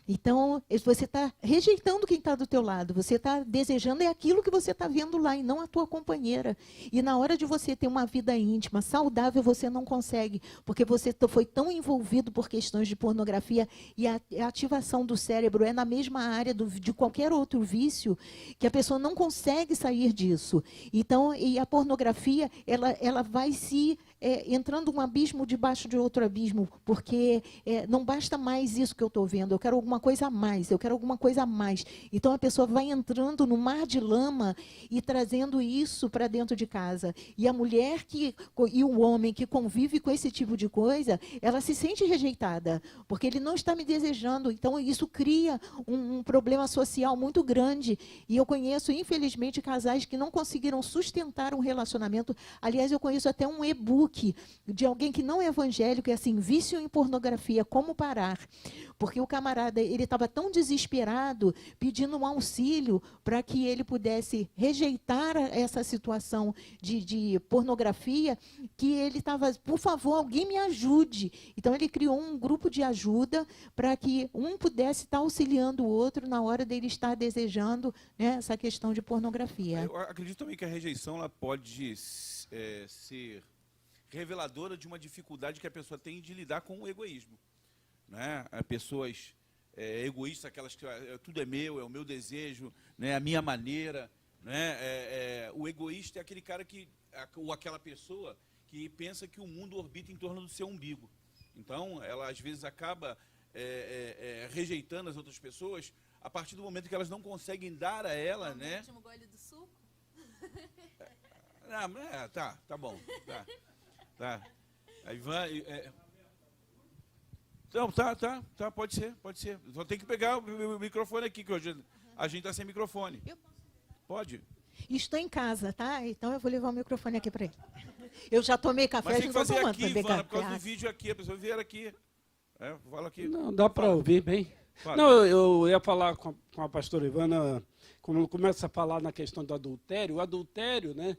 Então, você está rejeitando quem está do teu lado. Você está desejando aquilo que você está vendo lá e não a tua companheira. E na hora de você ter uma vida íntima, saudável, você não consegue, porque você foi tão envolvido por questões de pornografia e a ativação do cérebro é na mesma área de qualquer outro vício, que a pessoa não consegue sair disso. Então, e a pornografia, ela vai se entrando um abismo debaixo de outro abismo, porque não basta mais isso que eu estou vendo, eu quero alguma coisa a mais, eu quero alguma coisa a mais. Então, a pessoa vai entrando no mar de lama e trazendo isso para dentro de casa. E a mulher e o homem que convive com esse tipo de coisa, ela se sente rejeitada, porque ele não está me desejando. Então, isso cria um problema social muito grande. E eu conheço, infelizmente, casais que não conseguiram sustentar um relacionamento. Aliás, eu conheço até um e-book de alguém que não é evangélico, é assim, vício em pornografia, como parar. Porque o camarada, ele estava tão desesperado, pedindo um auxílio para que ele pudesse rejeitar essa situação de pornografia, que ele estava, por favor, alguém me ajude. Então, ele criou um grupo de ajuda para que um pudesse estar auxiliando o outro na hora dele estar desejando, né, essa questão de pornografia. Eu acredito também que a rejeição ela pode ser reveladora de uma dificuldade que a pessoa tem de lidar com o egoísmo. Né? Pessoas egoístas, aquelas que tudo é meu, é o meu desejo, né? A minha maneira. Né? O egoísta é aquele cara ou aquela pessoa que pensa que o mundo orbita em torno do seu umbigo. Então, ela às vezes acaba rejeitando as outras pessoas a partir do momento que elas não conseguem dar a ela, né? O último gole do suco? Tá bom. Tá. Aí vai. Não, tá, pode ser. Só tem que pegar o microfone aqui, que hoje a gente está sem microfone. Pode. Estou em casa, tá? Então eu vou levar o microfone aqui para ele. Eu já tomei café, mas tem que fazer tomando, aqui, Ivana, por causa do vídeo aqui, a pessoa vier aqui. Fala aqui. Não, dá para ouvir bem. Fala. Não, eu ia falar com a pastora Ivana, quando começa a falar na questão do adultério. O adultério, né,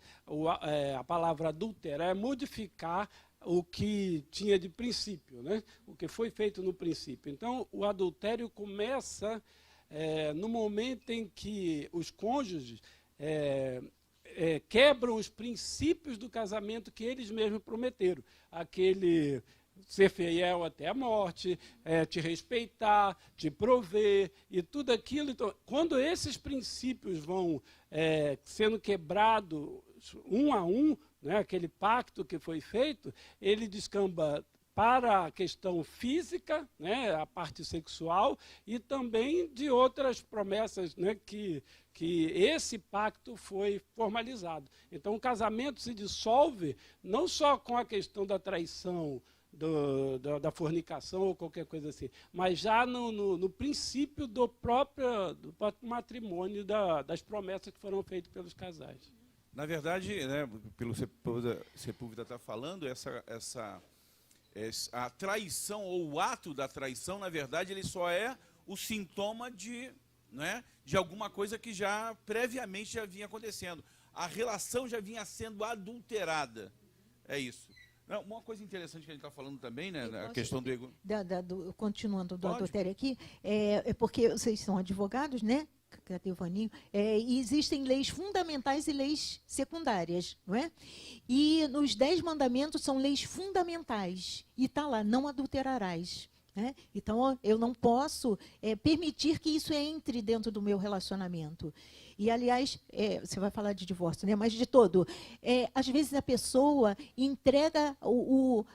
a palavra adulterar é modificar o que tinha de princípio, né, o que foi feito no princípio. Então, o adultério começa no momento em que os cônjuges quebram os princípios do casamento que eles mesmos prometeram. Aquele ser fiel até a morte, te respeitar, te prover e tudo aquilo. Então, quando esses princípios vão sendo quebrados um a um, né, aquele pacto que foi feito, ele descamba para a questão física, né, a parte sexual, e também de outras promessas, né, que esse pacto foi formalizado. Então, o casamento se dissolve não só com a questão da traição, da fornicação ou qualquer coisa assim, mas já no princípio do próprio matrimônio, das promessas que foram feitas pelos casais. Na verdade, né, pelo Sepúlveda está falando, a traição ou o ato da traição, na verdade, ele só é o sintoma de alguma coisa que já previamente já vinha acontecendo. A relação já vinha sendo adulterada. É isso. Não, uma coisa interessante que a gente está falando também, né, a questão do ego. Continuando do Pode. adultério aqui, porque vocês são advogados, né? Cadê o Vaninho? E existem leis fundamentais e leis secundárias, não é? E nos 10 mandamentos são leis fundamentais. E está lá, não adulterarás. Né? Então, eu não posso permitir que isso entre dentro do meu relacionamento. E, aliás, você vai falar de divórcio, né? Mas de todo. Às vezes a pessoa entrega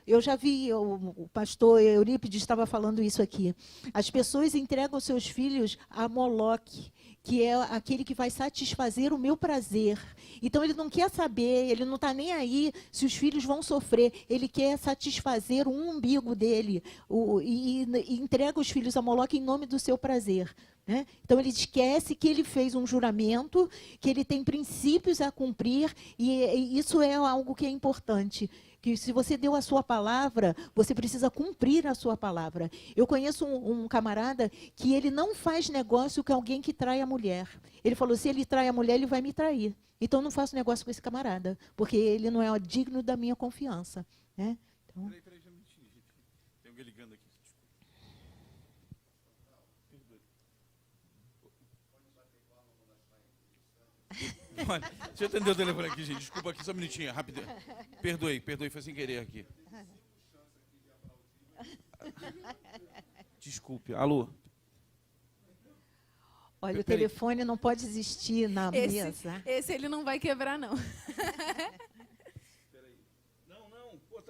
eu já vi, o pastor Eurípides estava falando isso aqui. As pessoas entregam seus filhos a Moloque, que é aquele que vai satisfazer o meu prazer. Então, ele não quer saber, ele não está nem aí se os filhos vão sofrer. Ele quer satisfazer o umbigo dele e entrega os filhos a Moloque em nome do seu prazer. Né? Então, ele esquece que ele fez um juramento, que ele tem princípios a cumprir, e isso é algo que é importante. Que se você deu a sua palavra, você precisa cumprir a sua palavra. Eu conheço um camarada que ele não faz negócio com alguém que trai a mulher. Ele falou, se ele trai a mulher, ele vai me trair. Então, eu não faço negócio com esse camarada, porque ele não é digno da minha confiança. Né? Então... Peraí, já me entendi. Tem alguém ligando aqui. Deixa eu atender o telefone aqui, gente. Desculpa aqui, só um minutinho, rápido. Perdoe, foi sem querer aqui. Desculpe. Alô? Olha, o telefone não pode existir na mesa. Esse ele não vai quebrar, não. Peraí. Não, pô,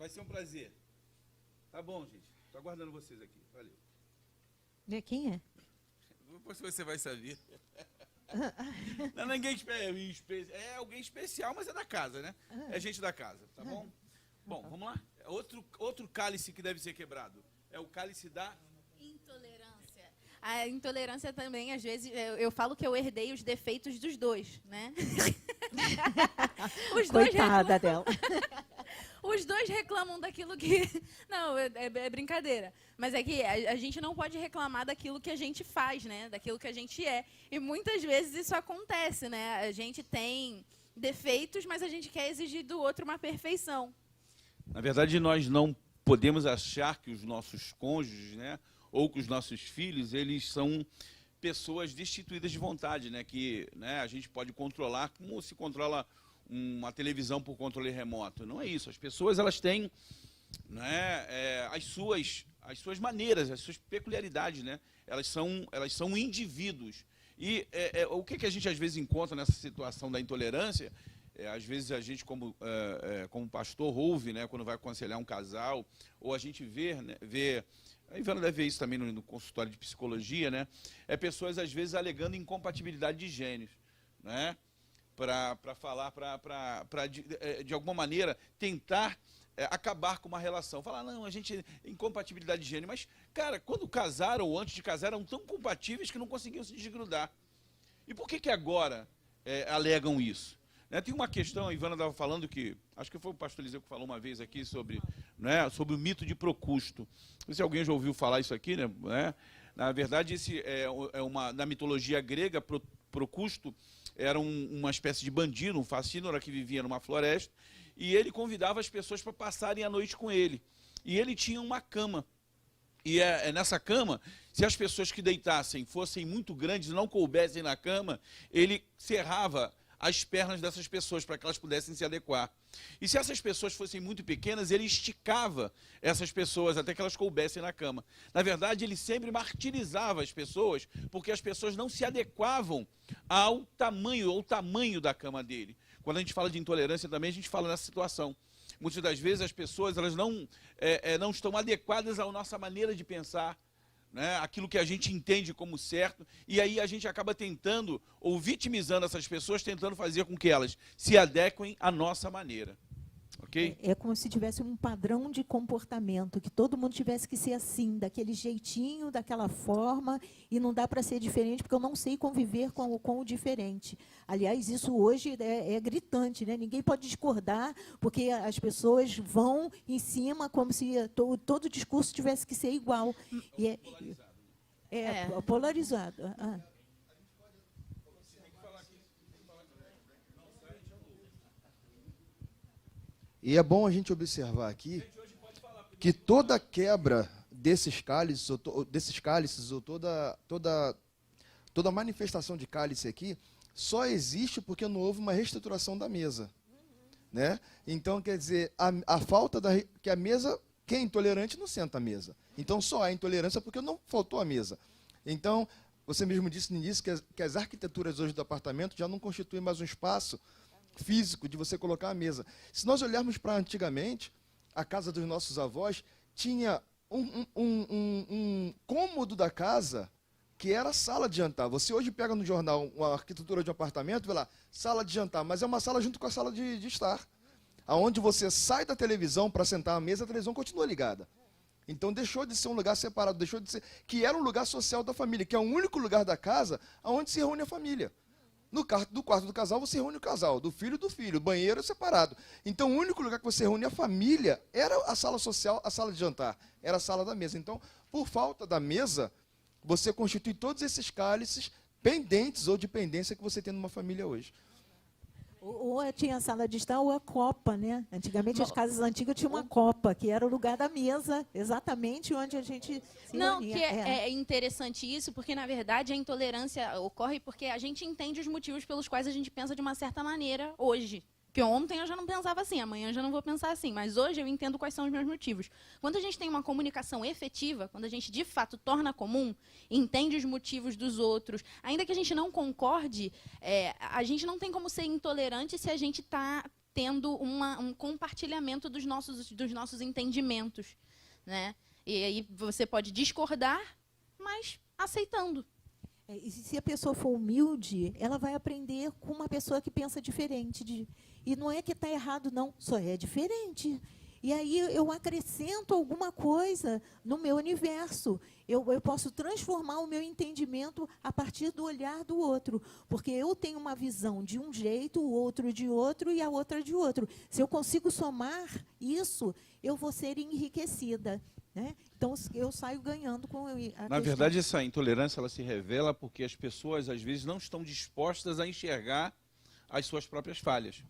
Vai ser um prazer. Tá bom, gente. Tô aguardando vocês aqui. Valeu. Quem é? Depois você vai saber. Não, ninguém é alguém especial, mas é da casa, né? É gente da casa, tá bom? Bom, vamos lá. Outro cálice que deve ser quebrado. É o cálice da intolerância. A intolerância também, às vezes, eu falo que eu herdei os defeitos dos dois, né? Coitada dela. Os dois reclamam daquilo que... Não, é brincadeira. Mas é que a gente não pode reclamar daquilo que a gente faz, né? Daquilo que a gente é. E muitas vezes isso acontece, né? A gente tem defeitos, mas a gente quer exigir do outro uma perfeição. Na verdade, nós não podemos achar que os nossos cônjuges, né, ou que os nossos filhos, eles são pessoas destituídas de vontade, né, que, né, a gente pode controlar como se controla uma televisão por controle remoto. Não é isso. As pessoas, elas têm, né, as suas maneiras, as suas peculiaridades, né? Elas são indivíduos. E o que a gente às vezes encontra nessa situação da intolerância? Às vezes a gente, como pastor, ouve, né, quando vai aconselhar um casal, ou a gente vê, né, a Ivana deve ver isso também no consultório de psicologia, né? Pessoas, às vezes, alegando incompatibilidade de gênios, né? Para falar, de alguma maneira, tentar acabar com uma relação. Falar, não, a gente incompatibilidade de gênero. Mas, cara, quando casaram ou antes de casar, eram tão compatíveis que não conseguiam se desgrudar. E por que aagora alegam isso? Né, tem uma questão, a Ivana estava falando que, acho que foi o pastor Eliseu que falou uma vez aqui sobre, né, sobre o mito de Procusto. Não sei se alguém já ouviu falar isso aqui, né? Na verdade, esse na mitologia grega, Procusto era uma espécie de bandido, um facínora que vivia numa floresta, e ele convidava as pessoas para passarem a noite com ele. E ele tinha uma cama. E nessa cama, se as pessoas que deitassem fossem muito grandes e não coubessem na cama, ele cerrava as pernas dessas pessoas para que elas pudessem se adequar. E se essas pessoas fossem muito pequenas, ele esticava essas pessoas até que elas coubessem na cama. Na verdade, ele sempre martirizava as pessoas, porque as pessoas não se adequavam ao tamanho da cama dele. Quando a gente fala de intolerância também, a gente fala nessa situação. Muitas das vezes as pessoas elas não estão adequadas à nossa maneira de pensar, né, aquilo que a gente entende como certo, e aí a gente acaba tentando, ou vitimizando essas pessoas, tentando fazer com que elas se adequem à nossa maneira. Ok? É como se tivesse um padrão de comportamento, que todo mundo tivesse que ser assim, daquele jeitinho, daquela forma, e não dá para ser diferente, porque eu não sei conviver com o diferente. Aliás, isso hoje é gritante, né? Ninguém pode discordar, porque as pessoas vão em cima como se todo discurso tivesse que ser igual. E polarizado. E é bom a gente observar aqui que toda quebra desses cálices, ou toda manifestação de cálice aqui, só existe porque não houve uma reestruturação da mesa. Né? Então, quer dizer, a falta que a mesa, quem é intolerante não senta à mesa. Então, só há intolerância porque não faltou a mesa. Então, você mesmo disse no início que as arquiteturas hoje do apartamento já não constituem mais um espaço físico de você colocar a mesa. Se nós olharmos para antigamente, a casa dos nossos avós tinha um cômodo da casa que era a sala de jantar. Você hoje pega no jornal uma arquitetura de um apartamento, vê lá, sala de jantar, mas é uma sala junto com a sala de estar. Aonde você sai da televisão para sentar à mesa, a televisão continua ligada. Então deixou de ser um lugar separado, deixou de ser, que era um lugar social da família, que é o único lugar da casa onde se reúne a família. No quarto do casal, você reúne o casal, do filho, banheiro separado. Então, o único lugar que você reúne a família era a sala social, a sala de jantar, era a sala da mesa. Então, por falta da mesa, você constitui todos esses cálices pendentes ou de pendência que você tem numa família hoje. Ou tinha a sala de estar ou a copa, né? Antigamente, as casas antigas tinham uma copa, que era o lugar da mesa, exatamente onde a gente se reunia. Que é interessante isso, porque, na verdade, a intolerância ocorre porque a gente entende os motivos pelos quais a gente pensa de uma certa maneira hoje. Porque ontem eu já não pensava assim, amanhã eu já não vou pensar assim, mas hoje eu entendo quais são os meus motivos. Quando a gente tem uma comunicação efetiva, quando a gente de fato torna comum, entende os motivos dos outros, ainda que a gente não concorde, a gente não tem como ser intolerante se a gente está tendo um compartilhamento dos nossos entendimentos, né? E aí você pode discordar, mas aceitando. E se a pessoa for humilde, ela vai aprender com uma pessoa que pensa diferente. E não é que está errado, não, só é diferente. E aí eu acrescento alguma coisa no meu universo. Eu posso transformar o meu entendimento a partir do olhar do outro. Porque eu tenho uma visão de um jeito, o outro de outro e a outra de outro. Se eu consigo somar isso, eu vou ser enriquecida. Né? Então, eu saio ganhando com a questão. Na verdade, essa intolerância ela se revela porque as pessoas, às vezes, não estão dispostas a enxergar as suas próprias falhas.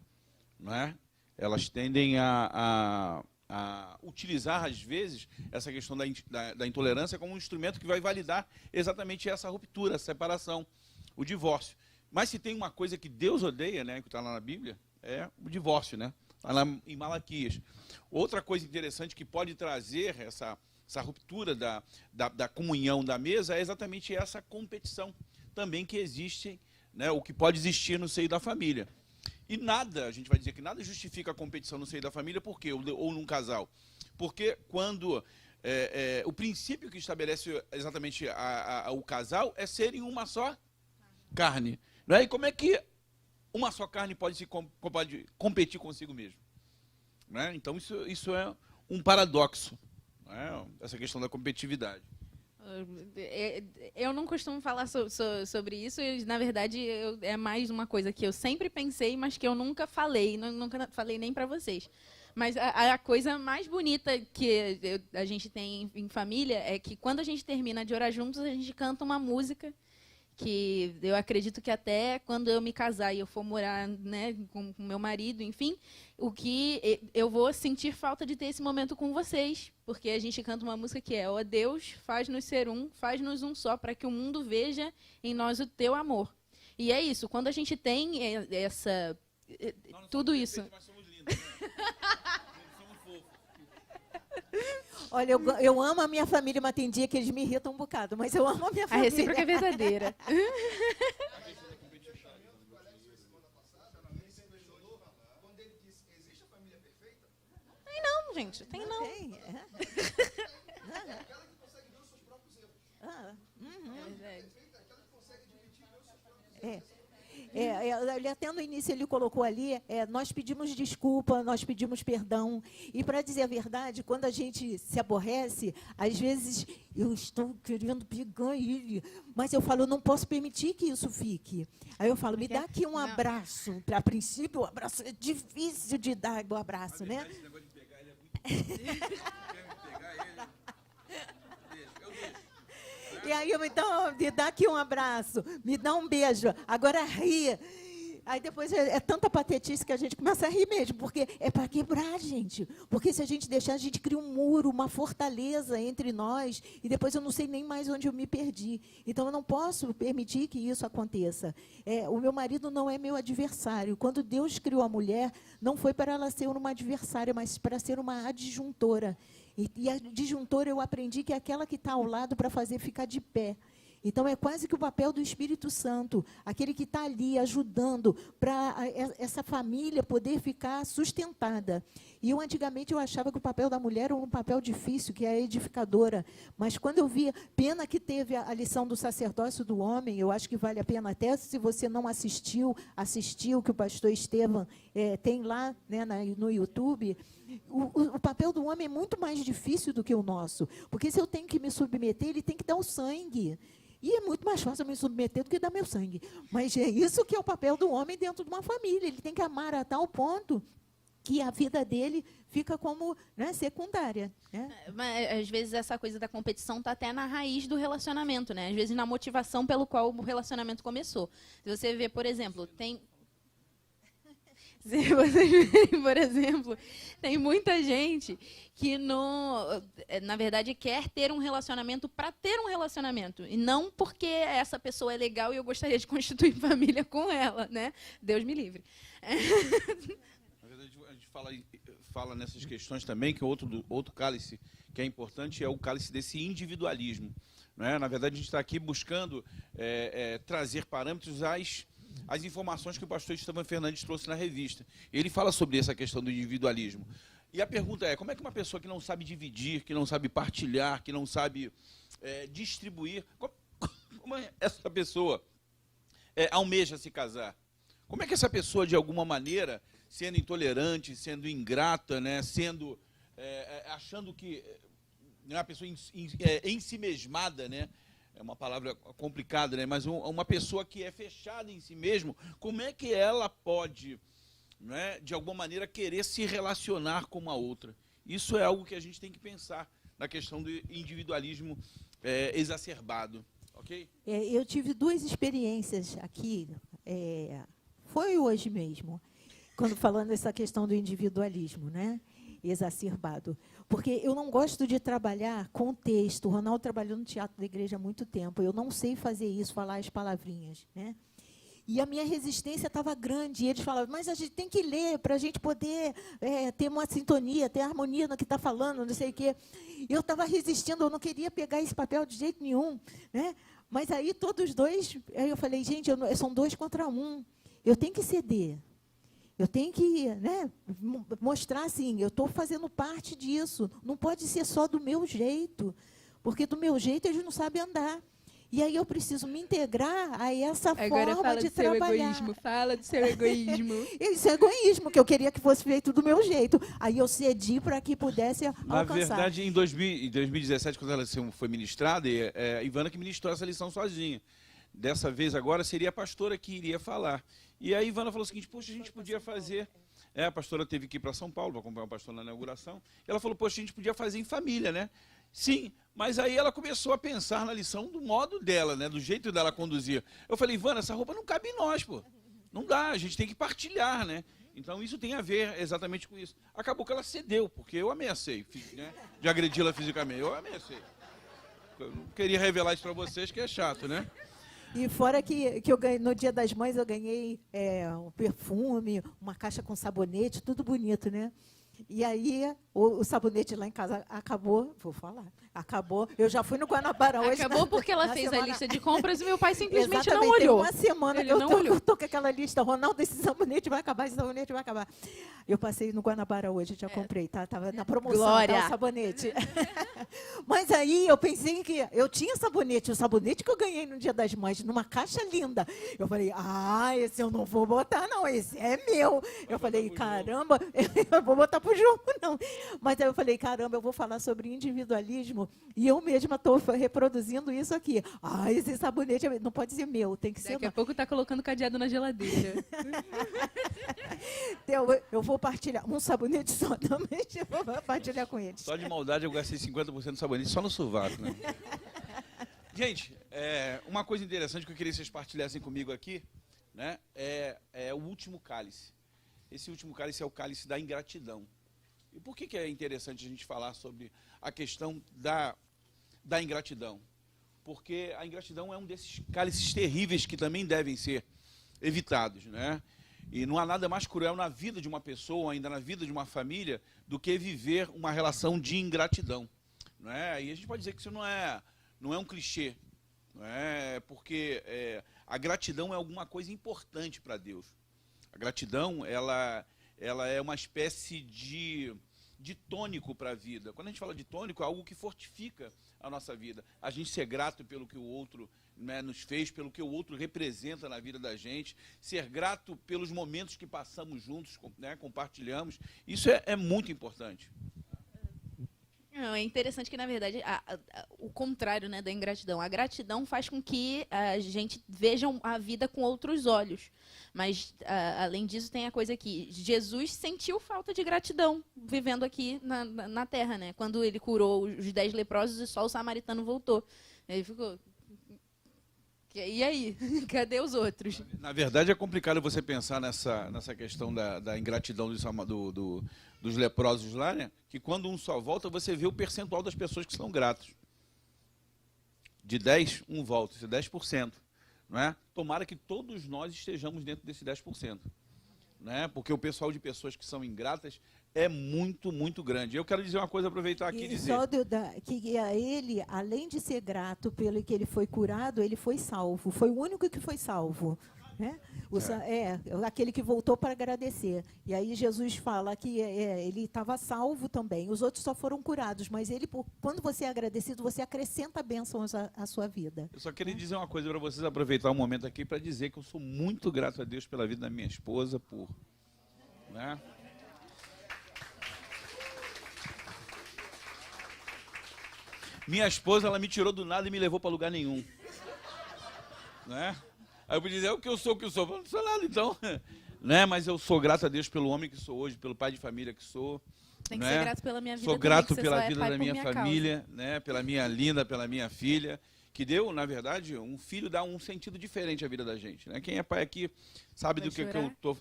Não é? Elas tendem a utilizar, às vezes, essa questão da intolerância como um instrumento que vai validar exatamente essa ruptura, essa separação, o divórcio. Mas se tem uma coisa que Deus odeia, né, que está lá na Bíblia, é o divórcio, né? Está lá em Malaquias. Outra coisa interessante que pode trazer essa ruptura da comunhão da mesa é exatamente essa competição também que existe, né, o que pode existir no seio da família. E nada, a gente vai dizer que nada justifica a competição no seio da família, por quê? Ou num casal. Porque quando o princípio que estabelece exatamente o casal é serem uma só carne. Não é? E como é que uma só carne pode competir consigo mesmo? Não é? Então isso é um paradoxo, não é? Essa questão da competitividade. Eu não costumo falar sobre isso, e, na verdade, é mais uma coisa que eu sempre pensei, mas que eu nunca falei, nunca falei nem para vocês. Mas a coisa mais bonita que a gente tem em família é que quando a gente termina de orar juntos, a gente canta uma música que eu acredito que até quando eu me casar e eu for morar, né, com meu marido, enfim, o que eu vou sentir falta de ter esse momento com vocês, porque a gente canta uma música que é: ó Deus, faz-nos ser um, faz-nos um só, para que o mundo veja em nós o teu amor. E é isso, quando a gente tem essa tudo isso. Mas somos lindos, né? Somos fofos. Olha, eu amo a minha família, mas tem dia que eles me irritam um bocado, mas eu amo a minha A família. recíproca é verdadeira. Tem não, gente, tem não. Tem, é. Até no início ele colocou ali, nós pedimos desculpa, nós pedimos perdão. E, para dizer a verdade, quando a gente se aborrece, às vezes eu estou querendo pegar ele, mas eu falo, eu não posso permitir que isso fique. Aí eu falo, me dá aqui um abraço. A princípio, o abraço é difícil de dar o abraço, né? Esse negócio de pegar ele é muito difícil. Quer me pegar ele? Eu deixo. E aí eu, então, me dá aqui um abraço, me dá um beijo, agora ri. Aí depois é tanta patetice que a gente começa a rir mesmo, porque é para quebrar, gente. Porque se a gente deixar, a gente cria um muro, uma fortaleza entre nós, e depois eu não sei nem mais onde eu me perdi. Então, eu não posso permitir que isso aconteça. O meu marido não é meu adversário. Quando Deus criou a mulher, não foi para ela ser uma adversária, mas para ser uma adjuntora. E a disjuntora eu aprendi que é aquela que está ao lado para fazer ficar de pé. Então, é quase que o papel do Espírito Santo, aquele que está ali ajudando para essa família poder ficar sustentada. E antigamente eu achava que o papel da mulher era um papel difícil, que é a edificadora. Mas quando eu vi, pena que teve a lição do sacerdócio do homem, eu acho que vale a pena, até se você não assistiu, que o pastor Estevam tem lá, né, no YouTube. O papel do homem é muito mais difícil do que o nosso. Porque se eu tenho que me submeter, ele tem que dar o sangue. E é muito mais fácil eu me submeter do que dar meu sangue. Mas é isso que é o papel do homem dentro de uma família. Ele tem que amar a tal ponto que a vida dele fica como, né, secundária. Né? Mas, às vezes, essa coisa da competição está até na raiz do relacionamento, né? Às vezes, na motivação pelo qual o relacionamento começou. Se você vê, por exemplo, se vocês verem, por exemplo, tem muita gente que, na verdade, quer ter um relacionamento para ter um relacionamento. E não porque essa pessoa é legal e eu gostaria de constituir família com ela, né? Deus me livre. Na verdade, a gente fala nessas questões também, que outro cálice que é importante é o cálice desse individualismo. Não é? Na verdade, a gente está aqui buscando trazer parâmetros as informações que o pastor Estevam Fernandes trouxe na revista. Ele fala sobre essa questão do individualismo. E a pergunta é, como é que uma pessoa que não sabe dividir, que não sabe partilhar, que não sabe distribuir, como essa pessoa almeja se casar? Como é que essa pessoa, de alguma maneira, sendo intolerante, sendo ingrata, né, achando que é uma pessoa ensimesmada, né? É uma palavra complicada, né? Mas uma pessoa que é fechada em si mesmo, como é que ela pode, né, de alguma maneira, querer se relacionar com uma outra? Isso é algo que a gente tem que pensar na questão do individualismo exacerbado, ok? Eu tive 2 experiências aqui, foi hoje mesmo, quando falando dessa questão do individualismo, né, exacerbado. Porque eu não gosto de trabalhar com texto. O Ronaldo trabalhou no teatro da igreja há muito tempo. Eu não sei fazer isso, falar as palavrinhas, né? E a minha resistência estava grande. E eles falavam, mas a gente tem que ler para a gente poder ter uma sintonia, ter harmonia no que está falando, não sei o quê. Eu estava resistindo, eu não queria pegar esse papel de jeito nenhum, né? Mas aí todos dois, aí eu falei, gente, são 2 contra 1. Eu tenho que ceder. Eu tenho que, né, mostrar assim, eu estou fazendo parte disso. Não pode ser só do meu jeito, porque do meu jeito eles não sabem andar. E aí eu preciso me integrar a essa Agora forma de trabalhar. Fala do seu egoísmo. Isso é egoísmo, que eu queria que fosse feito do meu jeito. Aí eu cedi para que pudesse alcançar. Na verdade, em 2017, quando ela foi ministrada, a Ivana que ministrou essa lição sozinha. Dessa vez, agora, seria a pastora que iria falar. E a Ivana falou o seguinte, poxa, a gente podia fazer... a pastora teve que ir para São Paulo para acompanhar o pastor na inauguração. E ela falou, poxa, a gente podia fazer em família, né? Sim, mas aí ela começou a pensar na lição do modo dela, né? Do jeito dela conduzir. Eu falei, Ivana, essa roupa não cabe em nós, pô. Não dá, a gente tem que partilhar, né? Então isso tem a ver exatamente com isso. Acabou que ela cedeu, porque eu ameacei, né? De agredi-la fisicamente. Eu ameacei. Eu não queria revelar isso para vocês, que é chato, né? E fora que eu ganhei, no Dia das Mães eu ganhei um perfume, uma caixa com sabonete, tudo bonito, né? E aí o sabonete lá em casa acabou, vou falar, acabou. Eu já fui no Guanabara hoje. Acabou porque ela fez a lista de compras e meu pai simplesmente Exatamente, não olhou. Tem uma semana Ele que não olhou. eu tô com aquela lista, Ronaldo, esse sabonete vai acabar, esse sabonete vai acabar. Eu passei no Guanabara hoje, já comprei, tá? Tava na promoção, Glória. tá, o sabonete. Mas aí eu pensei que eu tinha sabonete, o sabonete que eu ganhei no Dia das Mães, numa caixa linda. Eu falei, esse eu não vou botar não, esse é meu. Eu falei, caramba, eu vou botar pro jogo não. Mas aí eu falei, caramba, eu vou falar sobre individualismo e eu mesma estou reproduzindo isso aqui. Esse sabonete não pode ser meu, tem que ser... Daqui a pouco tá colocando cadeado na geladeira. Eu vou partilhar um sabonete só também, eu vou partilhar com eles. Só de maldade eu gastei 50% do sabonete só no sovaco, né? Gente, uma coisa interessante que eu queria que vocês partilhassem comigo aqui, né, é o último cálice. Esse último cálice é o cálice da ingratidão. E por que é interessante a gente falar sobre a questão da ingratidão? Porque a ingratidão é um desses cálices terríveis que também devem ser evitados, né? E não há nada mais cruel na vida de uma pessoa, ainda na vida de uma família, do que viver uma relação de ingratidão, não é? E a gente pode dizer que isso não é um clichê, não é? Porque a gratidão é alguma coisa importante para Deus. A gratidão, ela é uma espécie de tônico para a vida. Quando a gente fala de tônico, é algo que fortifica a nossa vida. A gente ser grato pelo que o outro, né, nos fez, pelo que o outro representa na vida da gente, ser grato pelos momentos que passamos juntos, né, compartilhamos, isso é muito importante. Não, é interessante que, na verdade, o contrário, né, da ingratidão. A gratidão faz com que a gente veja a vida com outros olhos. Mas, além disso, tem a coisa que Jesus sentiu falta de gratidão vivendo aqui na Terra, né? Quando ele curou os 10 leprosos e só o samaritano voltou. Ele ficou... E aí? Cadê os outros? Na verdade, é complicado você pensar nessa questão da ingratidão dos leprosos lá, né? Que quando um só volta, você vê o percentual das pessoas que são gratos. De 10, um volta, isso é 10%. Não é? Tomara que todos nós estejamos dentro desse 10%. Né? Porque o pessoal de pessoas que são ingratas é muito, muito grande. Eu quero dizer uma coisa, aproveitar aqui e dizer... Só que ele, além de ser grato pelo que ele foi curado, ele foi salvo. Foi o único que foi salvo. Né? Aquele que voltou para agradecer. E aí Jesus fala que ele estava salvo também. Os outros só foram curados, mas quando você é agradecido, você acrescenta bênçãos à sua vida. Eu só queria dizer uma coisa para vocês, aproveitar um momento aqui para dizer que eu sou muito grato a Deus pela vida da minha esposa, né? Minha esposa, ela me tirou do nada e me levou para lugar nenhum. Né? Aí eu podia dizer, o que eu sou, eu não sou nada, então. Né? Mas eu sou grato a Deus pelo homem que sou hoje, pelo pai de família que sou. Tem que né? ser grato pela minha vida Sou também, grato que você pela só é vida pai da por minha minha família, né? Pela minha linda, pela minha filha, que deu, na verdade, um filho dá um sentido diferente à vida da gente. Né? Quem é pai aqui sabe Vai do que eu chorar? tô...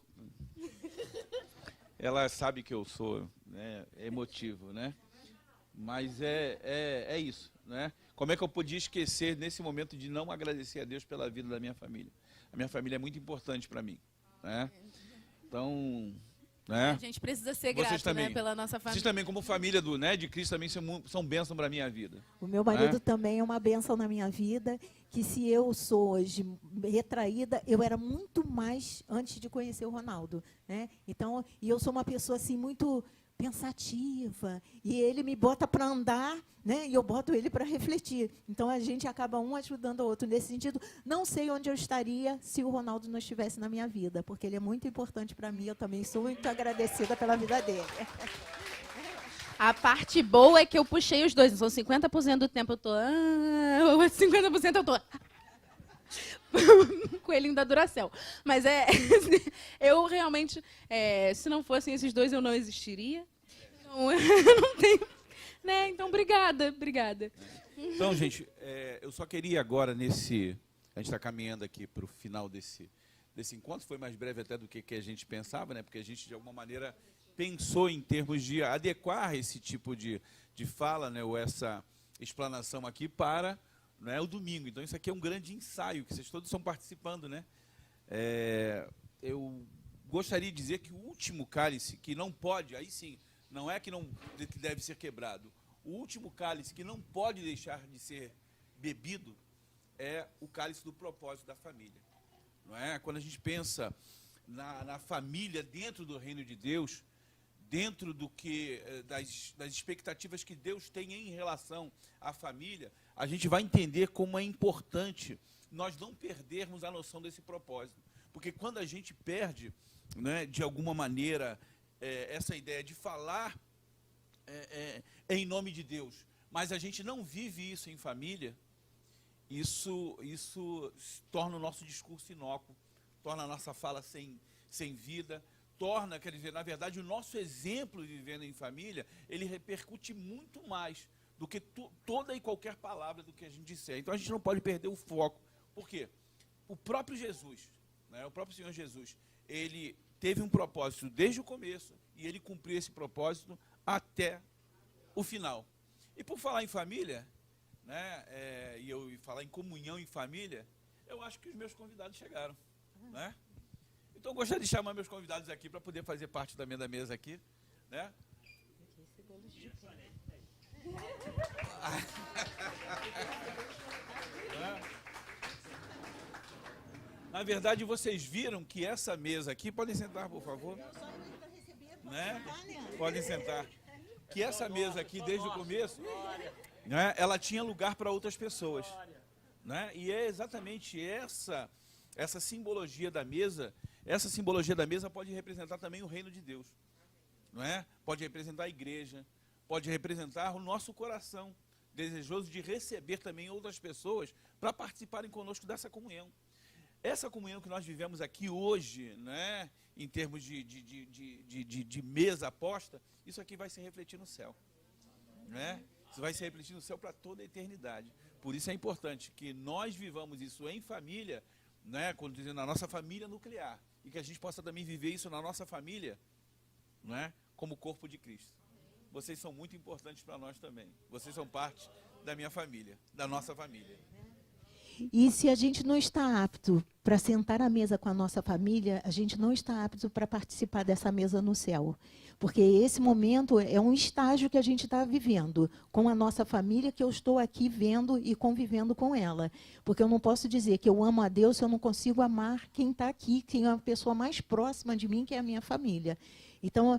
Ela sabe que eu sou, né, emotivo, né? Mas é isso, né? Como é que eu podia esquecer nesse momento de não agradecer a Deus pela vida da minha família? A minha família é muito importante para mim, né? Então, né? A gente precisa ser Vocês grato, também. né, pela nossa Vocês família. também, como família de Cristo, também são bênção para a minha vida. O meu marido também é uma bênção na minha vida, que se eu sou hoje retraída, eu era muito mais antes de conhecer o Ronaldo. Né? Então, e eu sou uma pessoa assim muito pensativa, e ele me bota para andar, né? E eu boto ele para refletir. Então a gente acaba um ajudando o outro nesse sentido. Não sei onde eu estaria se o Ronaldo não estivesse na minha vida, porque ele é muito importante para mim. Eu também sou muito agradecida pela vida dele. A parte boa é que eu puxei os dois. Então, 50% do tempo eu tô... 50% eu tô... Coelhinho da Duracell. Mas eu realmente... se não fossem esses dois, eu não existiria. Então, eu não tenho... Né? Então, obrigada. Então, gente, eu só queria agora, a gente está caminhando aqui para o final desse encontro, foi mais breve até do que a gente pensava, né? Porque a gente, de alguma maneira, pensou em termos de adequar esse tipo de fala, né? Ou essa explanação aqui para, né, o domingo. Então, isso aqui é um grande ensaio, que vocês todos estão participando, né? Eu gostaria de dizer que o último cálice, que não pode, aí sim, não é que deve ser quebrado, o último cálice que não pode deixar de ser bebido é o cálice do propósito da família. Não é? Quando a gente pensa na família dentro do reino de Deus, dentro das expectativas que Deus tem em relação à família, a gente vai entender como é importante nós não perdermos a noção desse propósito. Porque quando a gente perde, né, de alguma maneira, essa ideia de falar em nome de Deus, mas a gente não vive isso em família, isso torna o nosso discurso inócuo, torna a nossa fala sem vida, torna, quer dizer, na verdade, o nosso exemplo de vivendo em família, ele repercute muito mais do que toda e qualquer palavra do que a gente disser. Então, a gente não pode perder o foco. Por quê? O próprio Jesus, né, o próprio Senhor Jesus, ele teve um propósito desde o começo e ele cumpriu esse propósito até o final. E por falar em família, né, e eu falar em comunhão em família, eu acho que os meus convidados chegaram, né? Então eu gostaria de chamar meus convidados aqui para poder fazer parte também da mesa aqui, né? Na verdade, vocês viram que essa mesa aqui, podem sentar, por favor, né? Podem sentar. Que essa mesa aqui, desde o começo, né, ela tinha lugar para outras pessoas, né? E é exatamente essa simbologia da mesa. Essa simbologia da mesa pode representar também o reino de Deus, não é? Pode representar a igreja, pode representar o nosso coração, desejoso de receber também outras pessoas para participarem conosco dessa comunhão. Essa comunhão que nós vivemos aqui hoje, né, em termos de mesa aposta, isso aqui vai se refletir no céu, né? Isso vai se refletir no céu para toda a eternidade. Por isso é importante que nós vivamos isso em família, né, quando dizendo na nossa família nuclear, e que a gente possa também viver isso na nossa família, né, como corpo de Cristo. Vocês são muito importantes para nós também. Vocês são parte da minha família, da nossa família. E se a gente não está apto para sentar à mesa com a nossa família, a gente não está apto para participar dessa mesa no céu. Porque esse momento é um estágio que a gente está vivendo com a nossa família, que eu estou aqui vendo e convivendo com ela. Porque eu não posso dizer que eu amo a Deus se eu não consigo amar quem está aqui, quem é a pessoa mais próxima de mim, que é a minha família. Então,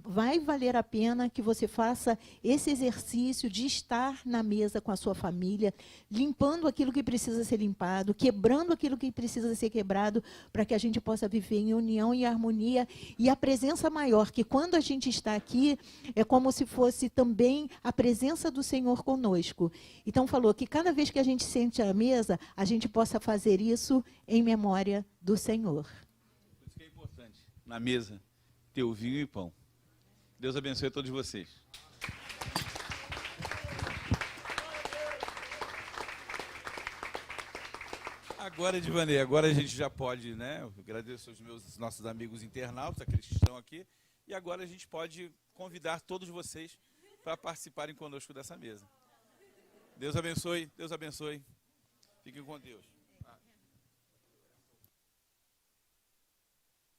vai valer a pena que você faça esse exercício de estar na mesa com a sua família, limpando aquilo que precisa ser limpado, quebrando aquilo que precisa ser quebrado, para que a gente possa viver em união e harmonia. E a presença maior, que quando a gente está aqui, é como se fosse também a presença do Senhor conosco. Então, falou que cada vez que a gente sente à mesa, a gente possa fazer isso em memória do Senhor. Isso que é importante, na mesa, ter o vinho e pão. Deus abençoe a todos vocês. Agora, Edvanei, agora a gente já pode, né? Eu agradeço aos nossos amigos internautas, aqueles que estão aqui, e agora a gente pode convidar todos vocês para participarem conosco dessa mesa. Deus abençoe, Deus abençoe. Fiquem com Deus.